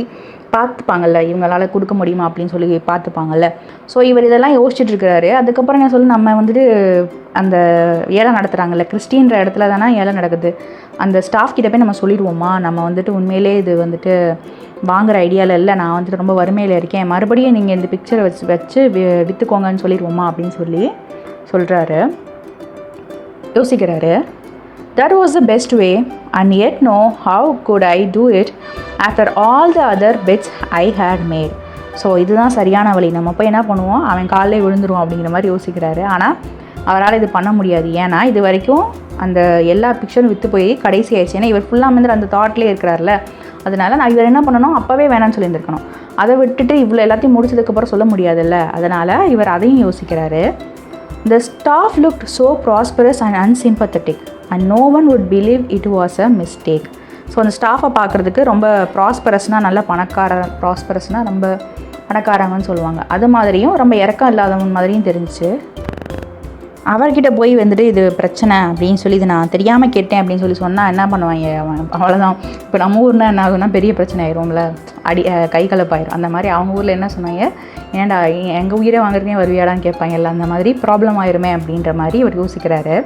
பார்த்துப்பாங்கல்ல, இவங்களால் கொடுக்க முடியுமா அப்படின்னு சொல்லி பார்த்துப்பாங்கல்ல. ஸோ இவர் இதெல்லாம் யோசிச்சுட்டு இருக்கிறாரு. அதுக்கப்புறம் என்ன சொல்லி, நம்ம வந்துட்டு அந்த ஏலம் நடத்துகிறாங்கல்ல, கிறிஸ்டின்ற இடத்துல தானே ஏலம் நடக்குது, அந்த ஸ்டாஃப் கிட்ட போய் நம்ம சொல்லிடுவோமா, நம்ம வந்துட்டு உண்மையிலே இது வந்துட்டு வாங்குகிற ஐடியாவில் இல்லை, நான் வந்துட்டு ரொம்ப வறுமையில் இருக்கேன், மறுபடியும் நீங்கள் இந்த பிக்சரை வச்சு விற்றுக்கோங்கன்னு சொல்லிடுவோமா அப்படின்னு சொல்லி சொல்கிறாரு, யோசிக்கிறாரு. That was the best way, and yet no, how could I do it after all the other bets I had made? So இதுதான் சரியான வழி, நம்ம போய் என்ன பண்ணுவோம், அவன் காலையில் விழுந்துருவோம் அப்படிங்கிற மாதிரி யோசிக்கிறாரு. ஆனால் அவரால் இது பண்ண முடியாது. ஏன்னா இது வரைக்கும் அந்த எல்லா பிக்சரும் விற்று போய் கடைசி ஆயிடுச்சு. ஏன்னா இவர் ஃபுல்லாக வந்து அந்த தாட்லேயே இருக்கிறார்ல, அதனால் நான் இவர் என்ன பண்ணணும், அப்போவே வேணான்னு சொல்லியிருந்துருக்கணும். அதை விட்டுட்டு இவ்வளோ எல்லாத்தையும் முடிச்சதுக்கப்புறம் சொல்ல முடியாதுல்ல, அதனால் இவர் அதையும் யோசிக்கிறாரு. The staff looked so prosperous and unsympathetic and no one would believe it was a mistake. So அந்த ஸ்டாஃபை பார்க்குறதுக்கு ரொம்ப ப்ராஸ்பரஸ்னால் நல்ல ப்ராஸ்பரஸ்னால் ரொம்ப பணக்காரங்கன்னு சொல்லுவாங்க, அது மாதிரியும் ரொம்ப இறக்கம் இல்லாதவன் மாதிரியும் தெரிஞ்சிச்சு. அவர்கிட்ட போய் வந்துட்டு இது பிரச்சனை அப்படின்னு சொல்லி, இது நான் தெரியாமல் கேட்டேன் அப்படின்னு சொல்லி சொன்னால் என்ன பண்ணுவாங்க, அவ்வளோதான். இப்போ நம்ம ஊர்னால் என்ன ஆகுனா பெரிய பிரச்சனை ஆயிரும்ல, கை கலப்பாயிரும். அந்த மாதிரி அவங்க ஊரில் என்ன சொன்னாங்க, ஏன்டா எங்கள் உயிரை வாங்குறதுனே வருவியாடான்னு கேட்பாங்கல்ல, அந்த மாதிரி ப்ராப்ளம் ஆயிருமே அப்படின்ற மாதிரி இவர் யோசிக்கிறாரு.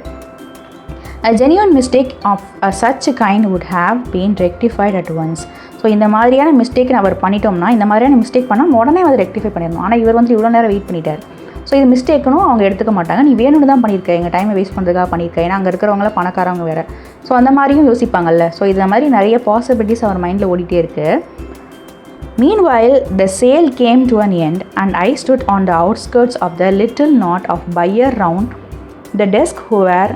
A genuine mistake of such kind would have been rectified at once. So இந்த மாதிரியான மிஸ்டேக் அவர் பண்ணிட்டோம்னா, இந்த மாதிரியான மிஸ்டேக் பண்ணால் உடனே அதை ரெக்டிஃபை பண்ணிடணும். ஆனால் இவர் வந்து இவ்வளோ நேரம் வெயிட் பண்ணிட்டார். ஸோ இது மிஸ்டேக்குன்னு அவங்க எடுத்துக்க மாட்டாங்க, நீ வேணும்னு தான் பண்ணியிருக்க, எங்கள் டைமை வேஸ்ட் பண்ணுறதுக்காக பண்ணியிருக்கேன், ஏன்னா அங்கே இருக்கிறவங்களாம் பணக்காரவங்க வேறு. ஸோ அந்த மாதிரியும் யோசிப்பாங்கல்ல. ஸோ இந்த மாதிரி நிறைய பாசிபிலிட்டிஸ் அவர் மைண்டில் ஓடிட்டே இருக்குது. Meanwhile, the sale came to an end and I stood on the outskirts of the little knot of buyers round the desk who were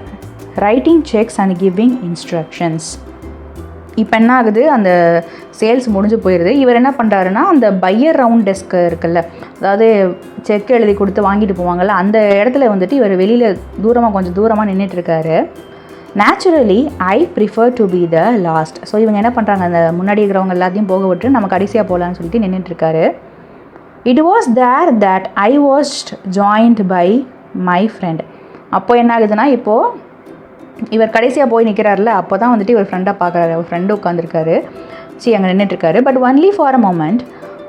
writing checks and giving instructions. இப்போ என்ன ஆகுது, அந்த சேல்ஸ் முடிஞ்சு போயிடுது. இவர் என்ன பண்ணுறாருன்னா, அந்த பையர் ரவுண்ட் டெஸ்க் இருக்குல்ல, அதாவது செக் எழுதி கொடுத்து வாங்கிட்டு போவாங்கள்ல, அந்த இடத்துல வந்துட்டு இவர் வெளியில் கொஞ்சம் தூரமாக நின்றுட்டுருக்காரு. Naturally I prefer to be the last. So இவங்க என்ன பண்ணுறாங்க, அந்த முன்னாடி இருக்கிறவங்க எல்லாத்தையும் போக விட்டு நம்ம கடைசியாக போகலான்னு சொல்லிட்டு நின்றுட்டுருக்காரு. It was there that I was joined by my friend. அப்போது என்ன ஆகுதுன்னா, இப்போது இவர் கடைசியாக போய் நிற்கிறாருல, அப்போ தான் வந்துட்டு இவர் ஃப்ரெண்டாக பார்க்குறாரு. அவர் ஃப்ரெண்டு உட்காந்துருக்காரு, அங்கே நின்றுட்டுருக்காரு. But only for a moment,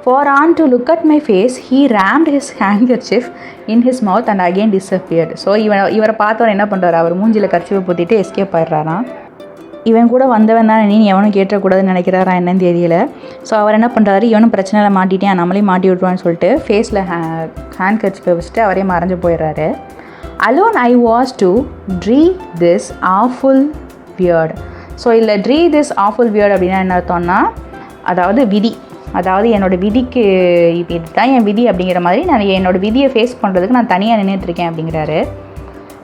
for on to look at my face, he rammed his handkerchief in his mouth and again disappeared. So இவரை பார்த்தவன் என்ன பண்ணுறாரு, அவர் மூஞ்சியில் கர்ச்சியை போத்திட்டு எஸ்கேப் ஆயிடுறாராம். இவன் கூட வந்தவன் தான், நீ எவனும் கேட்டக்கூடாதுன்னு நினைக்கிறாரா என்னன்னு தெரியல. ஸோ அவர் என்ன பண்ணுறாரு, இவனும் பிரச்சனையில் மாட்டிட்டேன், நம்மளே மாட்டி விட்டுருவான்னு சொல்லிட்டு ஃபேஸில் ஹேண்ட்கர்ச்சியை வச்சுட்டு அவரே மறைஞ்சு போயிடுறாரு. Alone I was to dree this awful weird. So இல்லை dree this awful weird அப்படின்னா என்ன அர்த்தம்னா, அதாவது விதி, அதாவது என்னோடய விதிக்கு இப்போ இதுதான் என் விதி அப்படிங்கிற மாதிரி நான் என்னோடய விதியை ஃபேஸ் பண்ணுறதுக்கு நான் தனியாக நின்றுட்டுருக்கேன் அப்படிங்கிறாரு.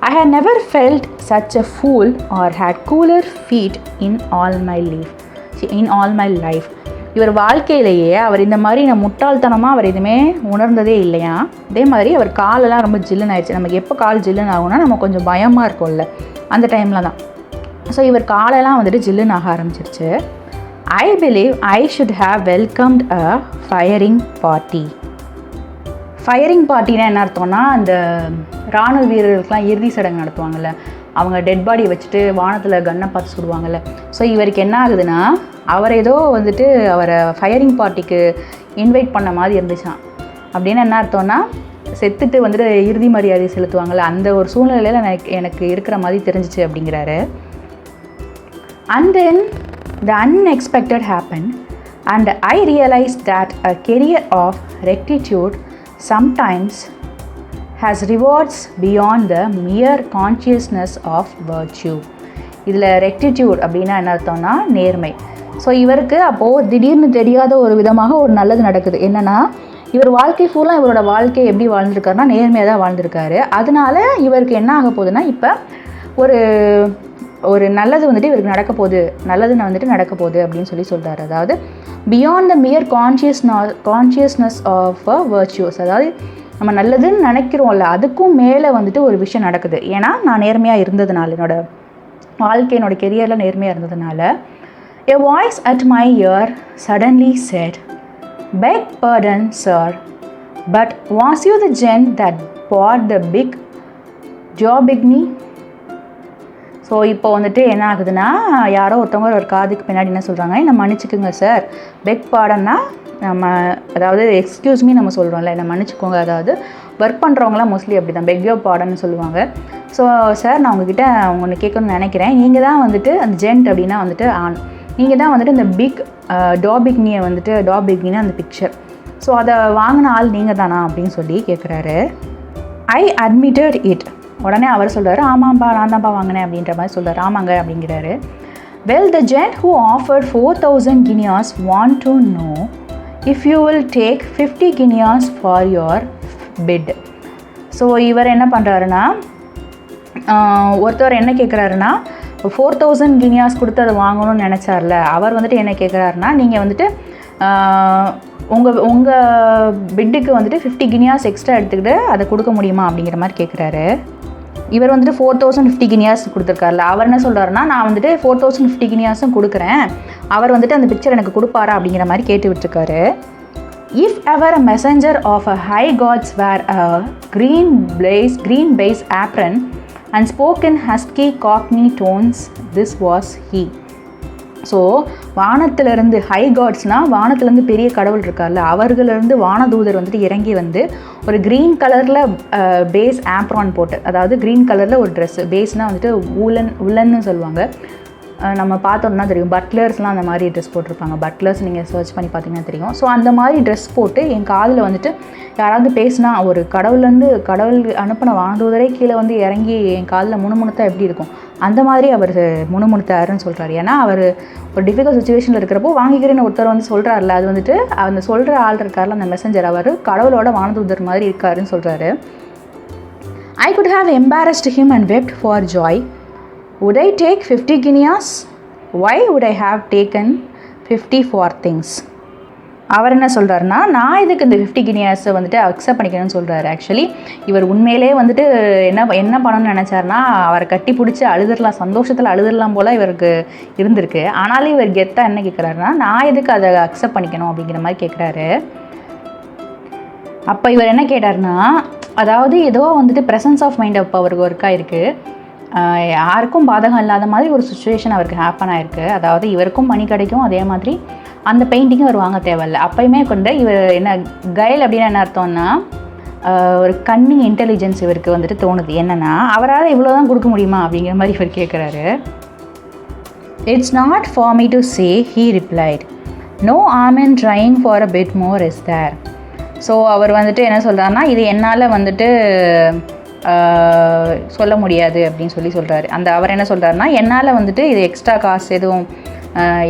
I had never felt such a fool or had cooler feet in all my life. இவர் வாழ்க்கையிலேயே அவர் இந்த மாதிரி நான் முட்டாள்தனமாக அவர் எதுவுமே உணர்ந்ததே இல்லையா. அதே மாதிரி அவர் காலெல்லாம் ரொம்ப ஜில்லுன்னு ஆயிடுச்சு. நமக்கு எப்போ கால் ஜில்லுன்னு ஆகும்னா நம்ம கொஞ்சம் பயமாக இருக்கும்ல, அந்த டைமில் தான். ஸோ இவர் காலெல்லாம் வந்துட்டு ஜில்லுன்னு ஆக ஆரம்பிச்சிருச்சு. I believe I should have welcomed a firing party. Firing பார்ட்டினா என்ன அர்த்தம்னா, அந்த இராணுவ வீரர்களுக்கெலாம் இறுதி சடங்கு நடத்துவாங்கள்ல, அவங்க டெட் பாடியை வச்சுட்டு வானத்தில் கன்னை பார்த்து சுடுவாங்கள்ல. ஸோ இவருக்கு என்ன ஆகுதுன்னா, அவர் ஏதோ வந்துட்டு அவரை ஃபயரிங் பார்ட்டிக்கு இன்வைட் பண்ண மாதிரி இருந்துச்சான். அப்படின்னு என்ன அர்த்தம்னா, செத்துட்டு வந்துட்டு இறுதி மரியாதை செலுத்துவாங்கள்ல, அந்த ஒரு சூழ்நிலையில் எனக்கு இருக்கிற மாதிரி தெரிஞ்சிச்சு அப்படிங்கிறாரு. And then the unexpected happened and I realized that a career of rectitude sometimes has rewards beyond the mere consciousness of virtue. இதில் ரெக்டிடியூட் அப்படின்னா என்ன அர்த்தம்னா, நேர்மை. ஸோ இவருக்கு அப்போது திடீர்னு தெரியாத ஒரு விதமாக ஒரு நல்லது நடக்குது. என்னென்னா, இவர் வாழ்க்கை ஃபுல்லாக இவரோட வாழ்க்கையை எப்படி வாழ்ந்துருக்காருன்னா நேர்மையாக தான் வாழ்ந்துருக்காரு. அதனால இவருக்கு என்ன ஆக போகுதுன்னா, இப்போ ஒரு நல்லது வந்துட்டு இவருக்கு நடக்க போகுது, நல்லதுன்னு வந்துட்டு நடக்க போகுது அப்படின்னு சொல்லி சொல்கிறாரு. அதாவது beyond the mere consciousness of a virtuous, அதாவது நம்ம நல்லதுன்னு நினைக்கிறோம்ல, அதுக்கும் மேலே வந்துட்டு ஒரு விஷயம் நடக்குது. ஏன்னா நான் நேர்மையாக இருந்ததுனால, என்னோடய வாழ்க்கை என்னோடய கெரியரில் நேர்மையாக இருந்ததுனால. A voice at my ear suddenly said, "Beg pardon, sir, but was you the gent that bought the big jobigny?" So இப்போ வந்துட்டு என்ன ஆகுதுன்னா, யாரோ ஒருத்தவங்க ஒரு காதுக்கு பின்னாடி என்ன சொல்கிறாங்க, என்ன மன்னிச்சுக்குங்க சார். பெக் பாடன்னா நம்ம அதாவது எக்ஸ்கியூஸ் மீ நம்ம சொல்கிறோம்ல, என்ன மன்னிச்சுக்கோங்க. அதாவது ஒர்க் பண்ணுறவங்களாம் மோஸ்ட்லி அப்படி தான் பெக் யோ பாடன்னு சொல்லுவாங்க. ஸோ சார், நான் உங்ககிட்ட ஒன்று கேட்கணும்னு நினைக்கிறேன். நீங்கள் தான் வந்துட்டு அந்த ஜென்ட் அப்படின்னா வந்துட்டு ஆண், நீங்கள் தான் வந்துட்டு இந்த பிக் டாபிக்னியை வந்துட்டு டாபிக்னின்னு அந்த பிக்சர், ஸோ அதை வாங்கின ஆள் நீங்கள் தானா அப்படின்னு சொல்லி கேட்குறாரு. ஐ அட்மிட்டட் இட். உடனே அவர் சொல்கிறார், ஆமாம்பா நான் தான்ப்பா வாங்கினேன் அப்படின்ற மாதிரி சொல்கிறார். ஆமாங்க அப்படிங்கிறாரு. Well, the ஜென்ட் who offered 4,000 guineas want to know if you will take 50 guineas for your bid. So இவர் என்ன பண்ணுறாருன்னா, ஒருத்தவர் என்ன கேட்குறாருன்னா, 4,000 guineas கொடுத்து அதை வாங்கணும்னு நினச்சார்ல, அவர் வந்துட்டு என்ன கேட்குறாருன்னா, நீங்கள் வந்துட்டு உங்கள் பிட்டுக்கு வந்துட்டு 50 guineas எக்ஸ்ட்ரா எடுத்துக்கிட்டு அதை கொடுக்க முடியுமா அப்படிங்கிற மாதிரி கேட்குறாரு. இவர் வந்துட்டு 4,050 guineas கொடுத்துருக்காருல, அவர் என்ன சொல்கிறாருன்னா, நான் வந்துட்டு 4,050 guineasம் கொடுக்குறேன், அவர் வந்துட்டு அந்த பிக்சர் எனக்கு கொடுப்பாரா அப்படிங்கிற மாதிரி கேட்டு விட்டுருக்காரு. If ever a messenger of a high gods wear a green base apron and spoke in husky cockney tones, this was he. So வானத்திலேருந்து ஹை காட்ஸ்னால் வானத்திலேருந்து பெரிய கடவுள் இருக்கார்ல, அவர்களிருந்து வானதூதர் வந்துட்டு இறங்கி வந்து ஒரு க்ரீன் கலரில் பேஸ் ஆப்ரான் போட்டு, அதாவது க்ரீன் கலரில் ஒரு ட்ரெஸ்ஸு, பேஸ்னால் வந்துட்டு உலன்னு சொல்லுவாங்க. நம்ம பார்த்தோம்னா தெரியும், பட்லர்ஸ்லாம் அந்த மாதிரி ட்ரெஸ் போட்டிருப்பாங்க. பட்லர்ஸ் நீங்கள் சர்ச் பண்ணி பார்த்தீங்கன்னா தெரியும். ஸோ அந்த மாதிரி ட்ரெஸ் போட்டு என் காதில் வந்துட்டு யாராவது பேசினா, ஒரு கடவுள் அனுப்பின வானதூதரே கீழே வந்து இறங்கி என் காதில் முணுமுணுத்தா எப்படி இருக்கும், அந்த மாதிரி அவர் முணுமுணுத்தாருன்னு சொல்கிறார். ஏன்னா அவர் ஒரு டிஃபிகல்ட் சுச்சுவேஷனில் இருக்கிறப்போ வாங்கிக்கிறேன்னு ஒருத்தர் வந்து சொல்கிறாருல, அது வந்துட்டு அந்த சொல்கிற ஆள் இருக்கார்ல, அந்த மெசஞ்சர், அவர் கடவுளோட வானதூதர் மாதிரி இருக்காருன்னு சொல்கிறாரு. I could have embarrassed him and wept for joy. Would I take 50 guineas? Why would I have taken 50 for things? அவர் என்ன சொல்கிறாருன்னா, நான் இதுக்கு இந்த 50 guineas வந்துட்டு அக்செப்ட் பண்ணிக்கணும்னு சொல்கிறாரு. ஆக்சுவலி இவர் உண்மையிலே வந்துட்டு என்ன பண்ணணும்னு நினச்சாருன்னா, அவரை கட்டி பிடிச்சி அழுதுடலாம், சந்தோஷத்தில் அழுதுடலாம் போல் இவருக்கு இருந்திருக்கு. ஆனாலும் இவர் கெத்தாக என்ன கேட்குறாருன்னா, நான் எதுக்கு அதை அக்செப்ட் பண்ணிக்கணும் அப்படிங்கிற மாதிரி கேட்குறாரு. அப்போ இவர் என்ன கேட்டார்னா, அதாவது ஏதோ வந்துட்டு ப்ரெசன்ஸ் ஆஃப் மைண்ட் அப்போ அவருக்கு ஒர்க்காக இருக்குது, யாருக்கும் பாதகம் இல்லாத மாதிரி ஒரு சுச்சுவேஷன் அவருக்கு ஹேப்பன் ஆகிருக்கு. அதாவது இவருக்கும் மணி கிடைக்கும், அதே மாதிரி அந்த பெயிண்டிங்கும் அவர் வாங்க தேவையில்லை. அப்போயுமே கொண்டு இவர் என்ன கைல் அப்படின்னு என்ன அர்த்தம்னா, ஒரு கன்னிங் இன்டெலிஜென்ஸ் இவருக்கு வந்துட்டு தோணுது. என்னென்னா, அவரால் இவ்வளோ தான் கொடுக்க முடியுமா அப்படிங்கிற மாதிரி இவர் கேட்குறாரு. It's not for me to say, he replied. No harm in trying for a bit more is there. So அவர் வந்துட்டு என்ன சொல்கிறாருன்னா, இது என்னால் வந்துட்டு சொல்ல முடியாது அப்படின்னு சொல்கிறாரு. அவர் என்ன சொல்கிறாருன்னா, என்னால் வந்துட்டு இது எக்ஸ்ட்ரா காசு எதுவும்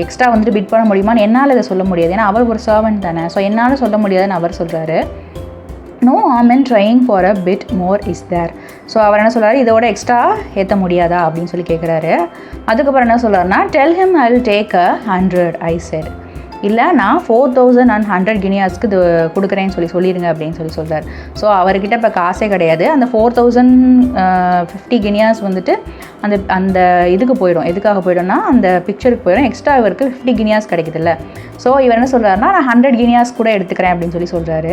எக்ஸ்ட்ரா வந்துட்டு பிட் பண்ண முடியுமான்னு என்னால் இதை சொல்ல முடியாது. ஏன்னா அவர் ஒரு சர்வன்ட் தானே, ஸோ என்னால் சொல்ல முடியாதுன்னு அவர் சொல்கிறாரு. No harm in trying for a bit more is there. So அவர் என்ன சொல்கிறாரு, இதோட எக்ஸ்ட்ரா ஏற்ற முடியாதா அப்படின்னு சொல்லி கேட்குறாரு. அதுக்கப்புறம் என்ன சொல்கிறாருன்னா, del him I will take 100 I said. இல்லை, நான் 4,100 guineasக்கு இது கொடுக்குறேன்னு சொல்லிடுங்க அப்படின்னு சொல்கிறார். ஸோ அவர்கிட்ட இப்போ காசே கிடையாது. அந்த 4,050 guineas வந்துட்டு அந்த இதுக்கு போயிடும். எதுக்காக போய்டும்னா, அந்த பிக்சருக்கு போயிடும். எக்ஸ்ட்ரா இவருக்கு 50 guineas கிடைக்குதுல்ல. ஸோ இவர் என்ன சொல்கிறாருன்னா, நான் 100 guineas கூட எடுத்துக்கிறேன் அப்படின்னு சொல்கிறாரு.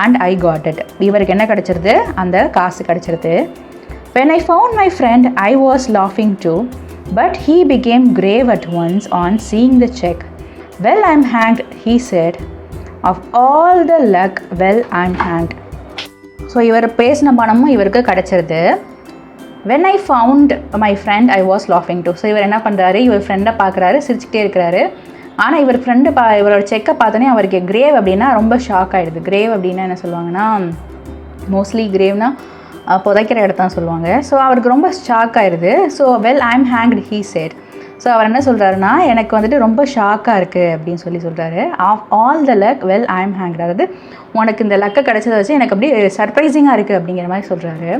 And I got it. இவருக்கு என்ன கிடச்சிருது, அந்த காசு கிடச்சிருது. When I found my friend, I was laughing too, but he became grave at once on seeing the check. Well, I'm hanged, he said. Of all the luck, well, I'm hanged. So இவர் பேசின பணமும் இவருக்கு கிடச்சிருது. When I found my friend, I was laughing too. So இவர் என்ன பண்ணுறாரு, இவர் ஃப்ரெண்டை பார்க்குறாரு, சிரிச்சுக்கிட்டே இருக்கிறாரு. ஆனால் இவர் ஃப்ரெண்டு இவரோட செக்கை பார்த்தோன்னே அவருக்கு கிரேவ் அப்படின்னா ரொம்ப ஷாக் ஆகிடுது. கிரேவ் அப்படின்னா என்ன சொல்லுவாங்கன்னா, மோஸ்ட்லி கிரேவ்னா புதைக்கிற இடத்தான் சொல்லுவாங்க. ஸோ அவருக்கு ரொம்ப ஷாக் ஆகிடுது. So well I'm hanged he said. So அவர் என்ன சொல்கிறாருன்னா, எனக்கு வந்துட்டு ரொம்ப ஷாக்காக இருக்குது அப்படின்னு சொல்கிறாரு. Of all the luck well I am hanged. அதாவது உனக்கு இந்த லக்கை கிடச்சதை வச்சு எனக்கு அப்படியே சர்ப்ரைசிங்காக இருக்குது அப்படிங்கிற மாதிரி சொல்கிறாரு.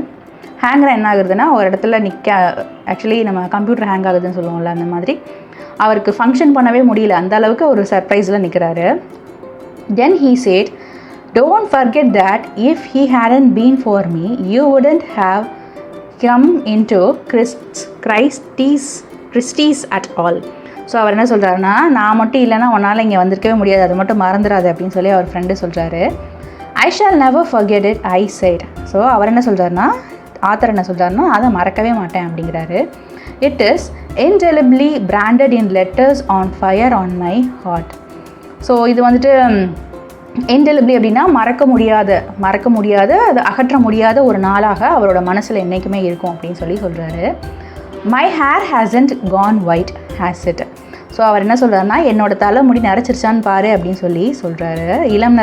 ஹேங்கர் என்ன ஆகுதுன்னா, ஒரு இடத்துல ஆக்சுவலி நம்ம கம்ப்யூட்டர் ஹேங் ஆகுதுன்னு சொல்லுவோம்ல, அந்த மாதிரி அவருக்கு ஃபங்க்ஷன் பண்ணவே முடியல, அந்த அளவுக்கு ஒரு சர்ப்ரைஸில் நிற்கிறாரு. Then he said, Don't forget that if he hadn't been for me, you wouldn't have come into Christie's at all. So அவர் என்ன சொல்கிறாருன்னா, நான் மட்டும் இல்லைன்னா உன்னால் இங்கே வந்திருக்கவே முடியாது, அது மட்டும் மறந்துடாது அப்படின்னு சொல்லி அவர் ஃப்ரெண்டு சொல்கிறாரு. I shall never forget it, I said. So அவர் என்ன சொல்கிறாருன்னா, ஆத்தர் என்ன சொல்கிறாருன்னா, அதை மறக்கவே மாட்டேன் அப்படிங்கிறாரு. It is indelibly branded in letters on fire on my heart. So இது வந்துட்டு இன்டெலிபிளி அப்படின்னா மறக்க முடியாத அது அகற்ற முடியாத ஒரு நாளாக அவரோட மனசில் என்றைக்குமே இருக்கும் அப்படின்னு சொல்லி சொல்கிறாரு. My hair hasn't gone white has it. So அவர் என்ன சொல்கிறாருன்னா, என்னோடய தலைமுடி நரைச்சிருச்சான்னு பாரு அப்படின்னு சொல்லி சொல்கிறாரு. இளம்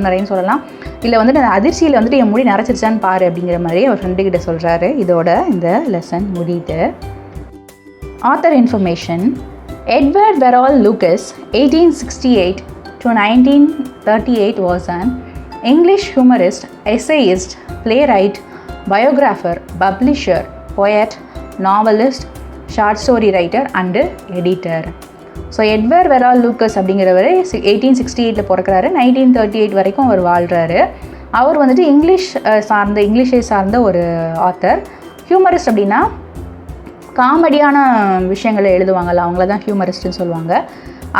நரைன்னு சொல்லலாம், இல்லை வந்துட்டு அதிர்ச்சியில் வந்துட்டு என் முடி நரைச்சிருச்சான்னு பாரு அப்படிங்கிற மாதிரி அவர் ஃப்ரெண்டுக்கிட்ட சொல்கிறாரு. இதோட இந்த லெசன் முடியுது. Author information. Edward Verrall Lucas, 1868 to 1938, was an English humorist, essayist, playwright, biographer, publisher, poet, novelist, short story writer and editor. So Edward Verrall Lucas அப்படிங்கிறவர் 1868 பிறக்கிறாரு, 1938 வரைக்கும் அவர் வாழ்கிறாரு. அவர் வந்துட்டு இங்கிலீஷை சார்ந்த ஒரு ஆத்தர். ஹியூமரிஸ்ட் அப்படின்னா காமெடியான விஷயங்களை எழுதுவாங்கள்ல, அவங்கள தான் ஹியூமரிஸ்ட்னு சொல்லுவாங்க.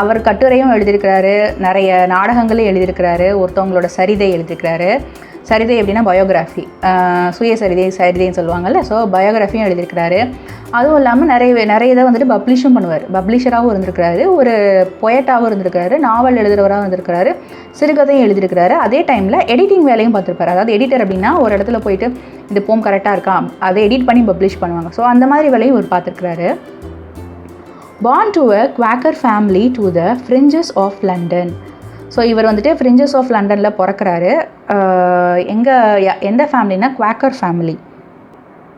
அவர் கட்டுரையும் எழுதியிருக்கிறாரு, நிறைய நாடகங்களும் எழுதியிருக்கிறாரு, ஒருத்தவங்களோட சரிதை எழுதியிருக்கிறாரு. சரிதை அப்படின்னா பயோகிராஃபி, சரிதைன்னு சொல்லுவாங்கள்ல, ஸோ பயோகிராஃபியும் எழுதியிருக்கிறாரு. அதுவும் இல்லாமல் நிறைய இதை வந்துட்டு பப்ளிஷும் பண்ணுவார். பப்ளிஷராகவும் இருந்திருக்கிறாரு, ஒரு பொயட்டாகவும் இருந்திருக்கிறாரு, நாவல் எழுதுகிறவராகவும் இருந்திருக்கிறாரு, சிறுகதையும் எழுதியிருக்கிறாரு. அதே டைமில் எடிட்டிங் வேலையும் பார்த்துருப்பாரு. அதாவது எடிட்டர் அப்படின்னா ஒரு இடத்துல போயிட்டு இந்த போம் கரெக்டாக இருக்கா, அதை எடிட் பண்ணி பப்ளிஷ் பண்ணுவாங்க. ஸோ அந்த மாதிரி வேலையும் இவர் பார்த்துருக்கிறாரு. Born to a Quaker family to the fringes of London. So இவர் வந்துட்டு ஃப்ரிஞ்சஸ் ஆஃப் லண்டனில் பிறக்கிறாரு. எந்த ஃபேமிலினா குவாக்கர் ஃபேமிலி.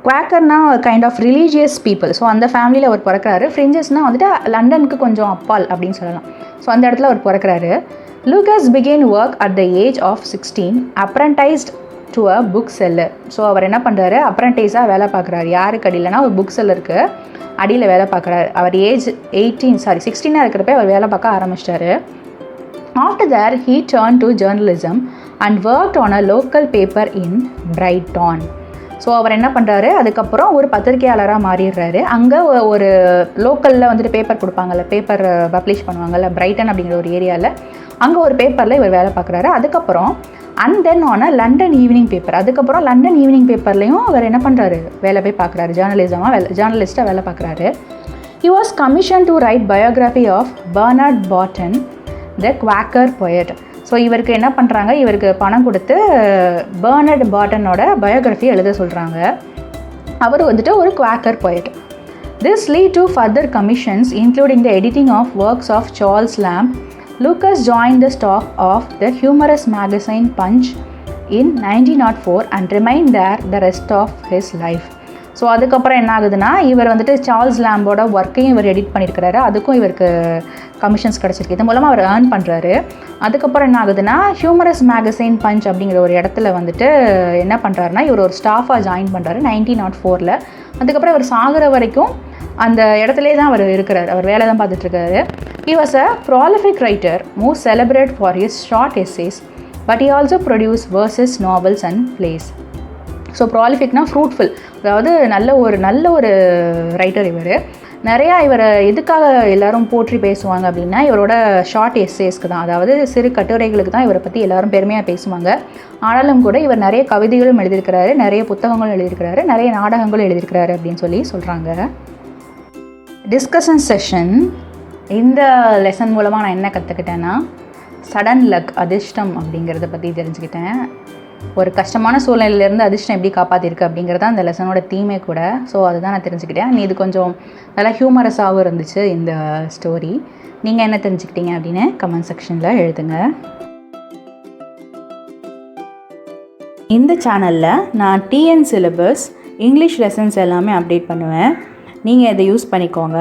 குவாக்கர்னா kind of religious people. So அந்த ஃபேமிலியில் அவர் பிறக்கிறாரு. ஃப்ரிஞ்சஸ்னால் வந்துட்டு லண்டனுக்கு கொஞ்சம் அப்பால் அப்படின்னு சொல்லலாம். ஸோ அந்த இடத்துல அவர் பிறக்கிறாரு. Lucas began work at the age of 16, apprenticed to a book seller. So அவர் என்ன பண்ணுறாரு, அப்ரண்டைஸாக வேலை பார்க்குறாரு. யாருக்கு அடியிலனா ஒரு புக் செல்லருக்கு அடியில் வேலை பார்க்குறாரு. அவர் ஏஜ் 16 இருக்கிறப்ப அவர் வேலை பார்க்க ஆரம்பிச்சிட்டாரு. After that, he turned to journalism and worked on a local paper in Brighton. So அவர் என்ன பண்ணுறாரு, அதுக்கப்புறம் ஒரு பத்திரிகையாளராக மாறிடுறாரு. அங்கே ஒரு லோக்கலில் வந்துட்டு பேப்பர் கொடுப்பாங்கல்ல, பேப்பர் பப்ளிஷ் பண்ணுவாங்கல்ல, பிரைட்டன் அப்படிங்கிற ஒரு ஏரியாவில், அங்கே ஒரு பேப்பரில் இவர் வேலை பார்க்குறாரு. அதுக்கப்புறம் அண்ட் தென் ஆன லண்டன் ஈவினிங் பேப்பர், அதுக்கப்புறம் லண்டன் ஈவினிங் பேப்பர்லேயும் அவர் என்ன பண்ணுறாரு, வேலை போய் பார்க்குறாரு. ஜேர்னலிஸ்ட்டாக வேலை பார்க்குறாரு. He was commissioned to write biography of Bernard Barton, the Quaker poet. So இவருக்கு என்ன பண்ணுறாங்க, இவருக்கு பணம் கொடுத்து பெர்னர்ட் பார்ட்டனோட பயோகிராஃபி எழுத சொல்கிறாங்க. அவர் வந்துட்டு ஒரு Quaker poet. This lead to further commissions including the editing of works of Charles Lamb. Lucas joined the staff of the humorous magazine Punch in 1904 and remained there the rest of his life. So அதுக்கப்புறம் என்ன ஆகுதுன்னா, இவர் வந்துட்டு Charles லேம்போட ஒர்க்கையும் இவர் edit பண்ணியிருக்கிறாரு. அதுக்கும் இவருக்கு commissions கிடச்சிருக்கு. இது மூலமாக அவர் ஏர்ன் பண்ணுறாரு. அதுக்கப்புறம் என்ன ஆகுதுன்னா, ஹியூமரஸ் மேகசைன் பஞ்ச் அப்படிங்கிற ஒரு இடத்துல வந்துட்டு என்ன பண்ணுறாருனா, இவர் ஒரு ஸ்டாஃபாக ஜாயின் பண்ணுறாரு 1904. அதுக்கப்புறம் இவர் சாகிற வரைக்கும் அந்த இடத்துலே தான் அவர் இருக்கிறார். அவர் வேலை தான் பார்த்துட்ருக்காரு. He was a prolific writer, most celebrated for his short essays, but he also produced verses, novels and plays. So ப்ராலிஃபிக்னா ஃப்ரூட்ஃபுல், அதாவது நல்ல ஒரு ரைட்டர் இவர். நிறையா இவரை எதுக்காக எல்லோரும் போற்றி பேசுவாங்க அப்படின்னா, இவரோட ஷார்ட் எஸ்ஸேஸ்க்கு தான், அதாவது சிறு கட்டுரைகளுக்கு தான் இவரை பற்றி எல்லோரும் பெருமையாக பேசுவாங்க. ஆனாலும் கூட இவர் நிறைய கவிதைகளும் எழுதியிருக்கிறாரு, நிறைய புத்தகங்களும் எழுதியிருக்கிறாரு, நிறைய நாடகங்களும் எழுதியிருக்கிறாரு அப்படின்னு சொல்லி சொல்கிறாங்க. Discussion session. இந்த லெசன் மூலமாக நான் என்ன கற்றுக்கிட்டேன்னா, சடன் லக், அதிர்ஷ்டம் அப்படிங்கிறத பற்றி தெரிஞ்சுக்கிட்டேன். ஒரு கஷ்டமான சூழ்நிலையிலேருந்து அதிர்ஷ்டம் எப்படி காப்பாற்றிருக்கு அப்படிங்கிறது தான் இந்த லெசனோட தீமே கூட. ஸோ அதுதான் நான் தெரிஞ்சுக்கிட்டேன். இது கொஞ்சம் நல்லா ஹியூமரஸாகவும் இருந்துச்சு இந்த ஸ்டோரி. நீங்கள் என்ன தெரிஞ்சுக்கிட்டீங்க அப்படின்னு கமெண்ட் செக்ஷனில் எழுதுங்க. இந்த சேனலில் நான் டிஎன் சிலபஸ், இங்கிலீஷ் லெசன்ஸ் எல்லாமே அப்டேட் பண்ணுவேன். நீங்கள் இதை யூஸ் பண்ணிக்கோங்க.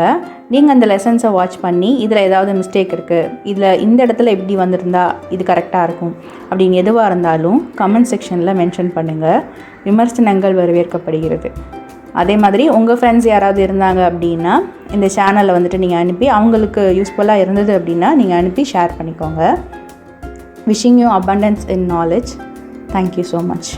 நீங்கள் அந்த லெசன்ஸை வாட்ச் பண்ணி இதில் ஏதாவது மிஸ்டேக் இருக்குது, இதில் இந்த இடத்துல எப்படி வந்திருந்தா இது கரெக்டாக இருக்கும் அப்படின்னு எதுவாக இருந்தாலும் கமெண்ட் செக்ஷனில் மென்ஷன் பண்ணுங்கள். விமர்சனங்கள் வரவேற்கப்படுகிறது. அதே மாதிரி உங்கள் ஃப்ரெண்ட்ஸ் யாராவது இருந்தாங்க அப்படின்னா இந்த சேனலில் வந்துட்டு நீங்கள் அனுப்பி, அவங்களுக்கு யூஸ்ஃபுல்லாக இருந்தது அப்படின்னா நீங்கள் அனுப்பி ஷேர் பண்ணிக்கோங்க. Wishing you abundance in knowledge. Thank you so much.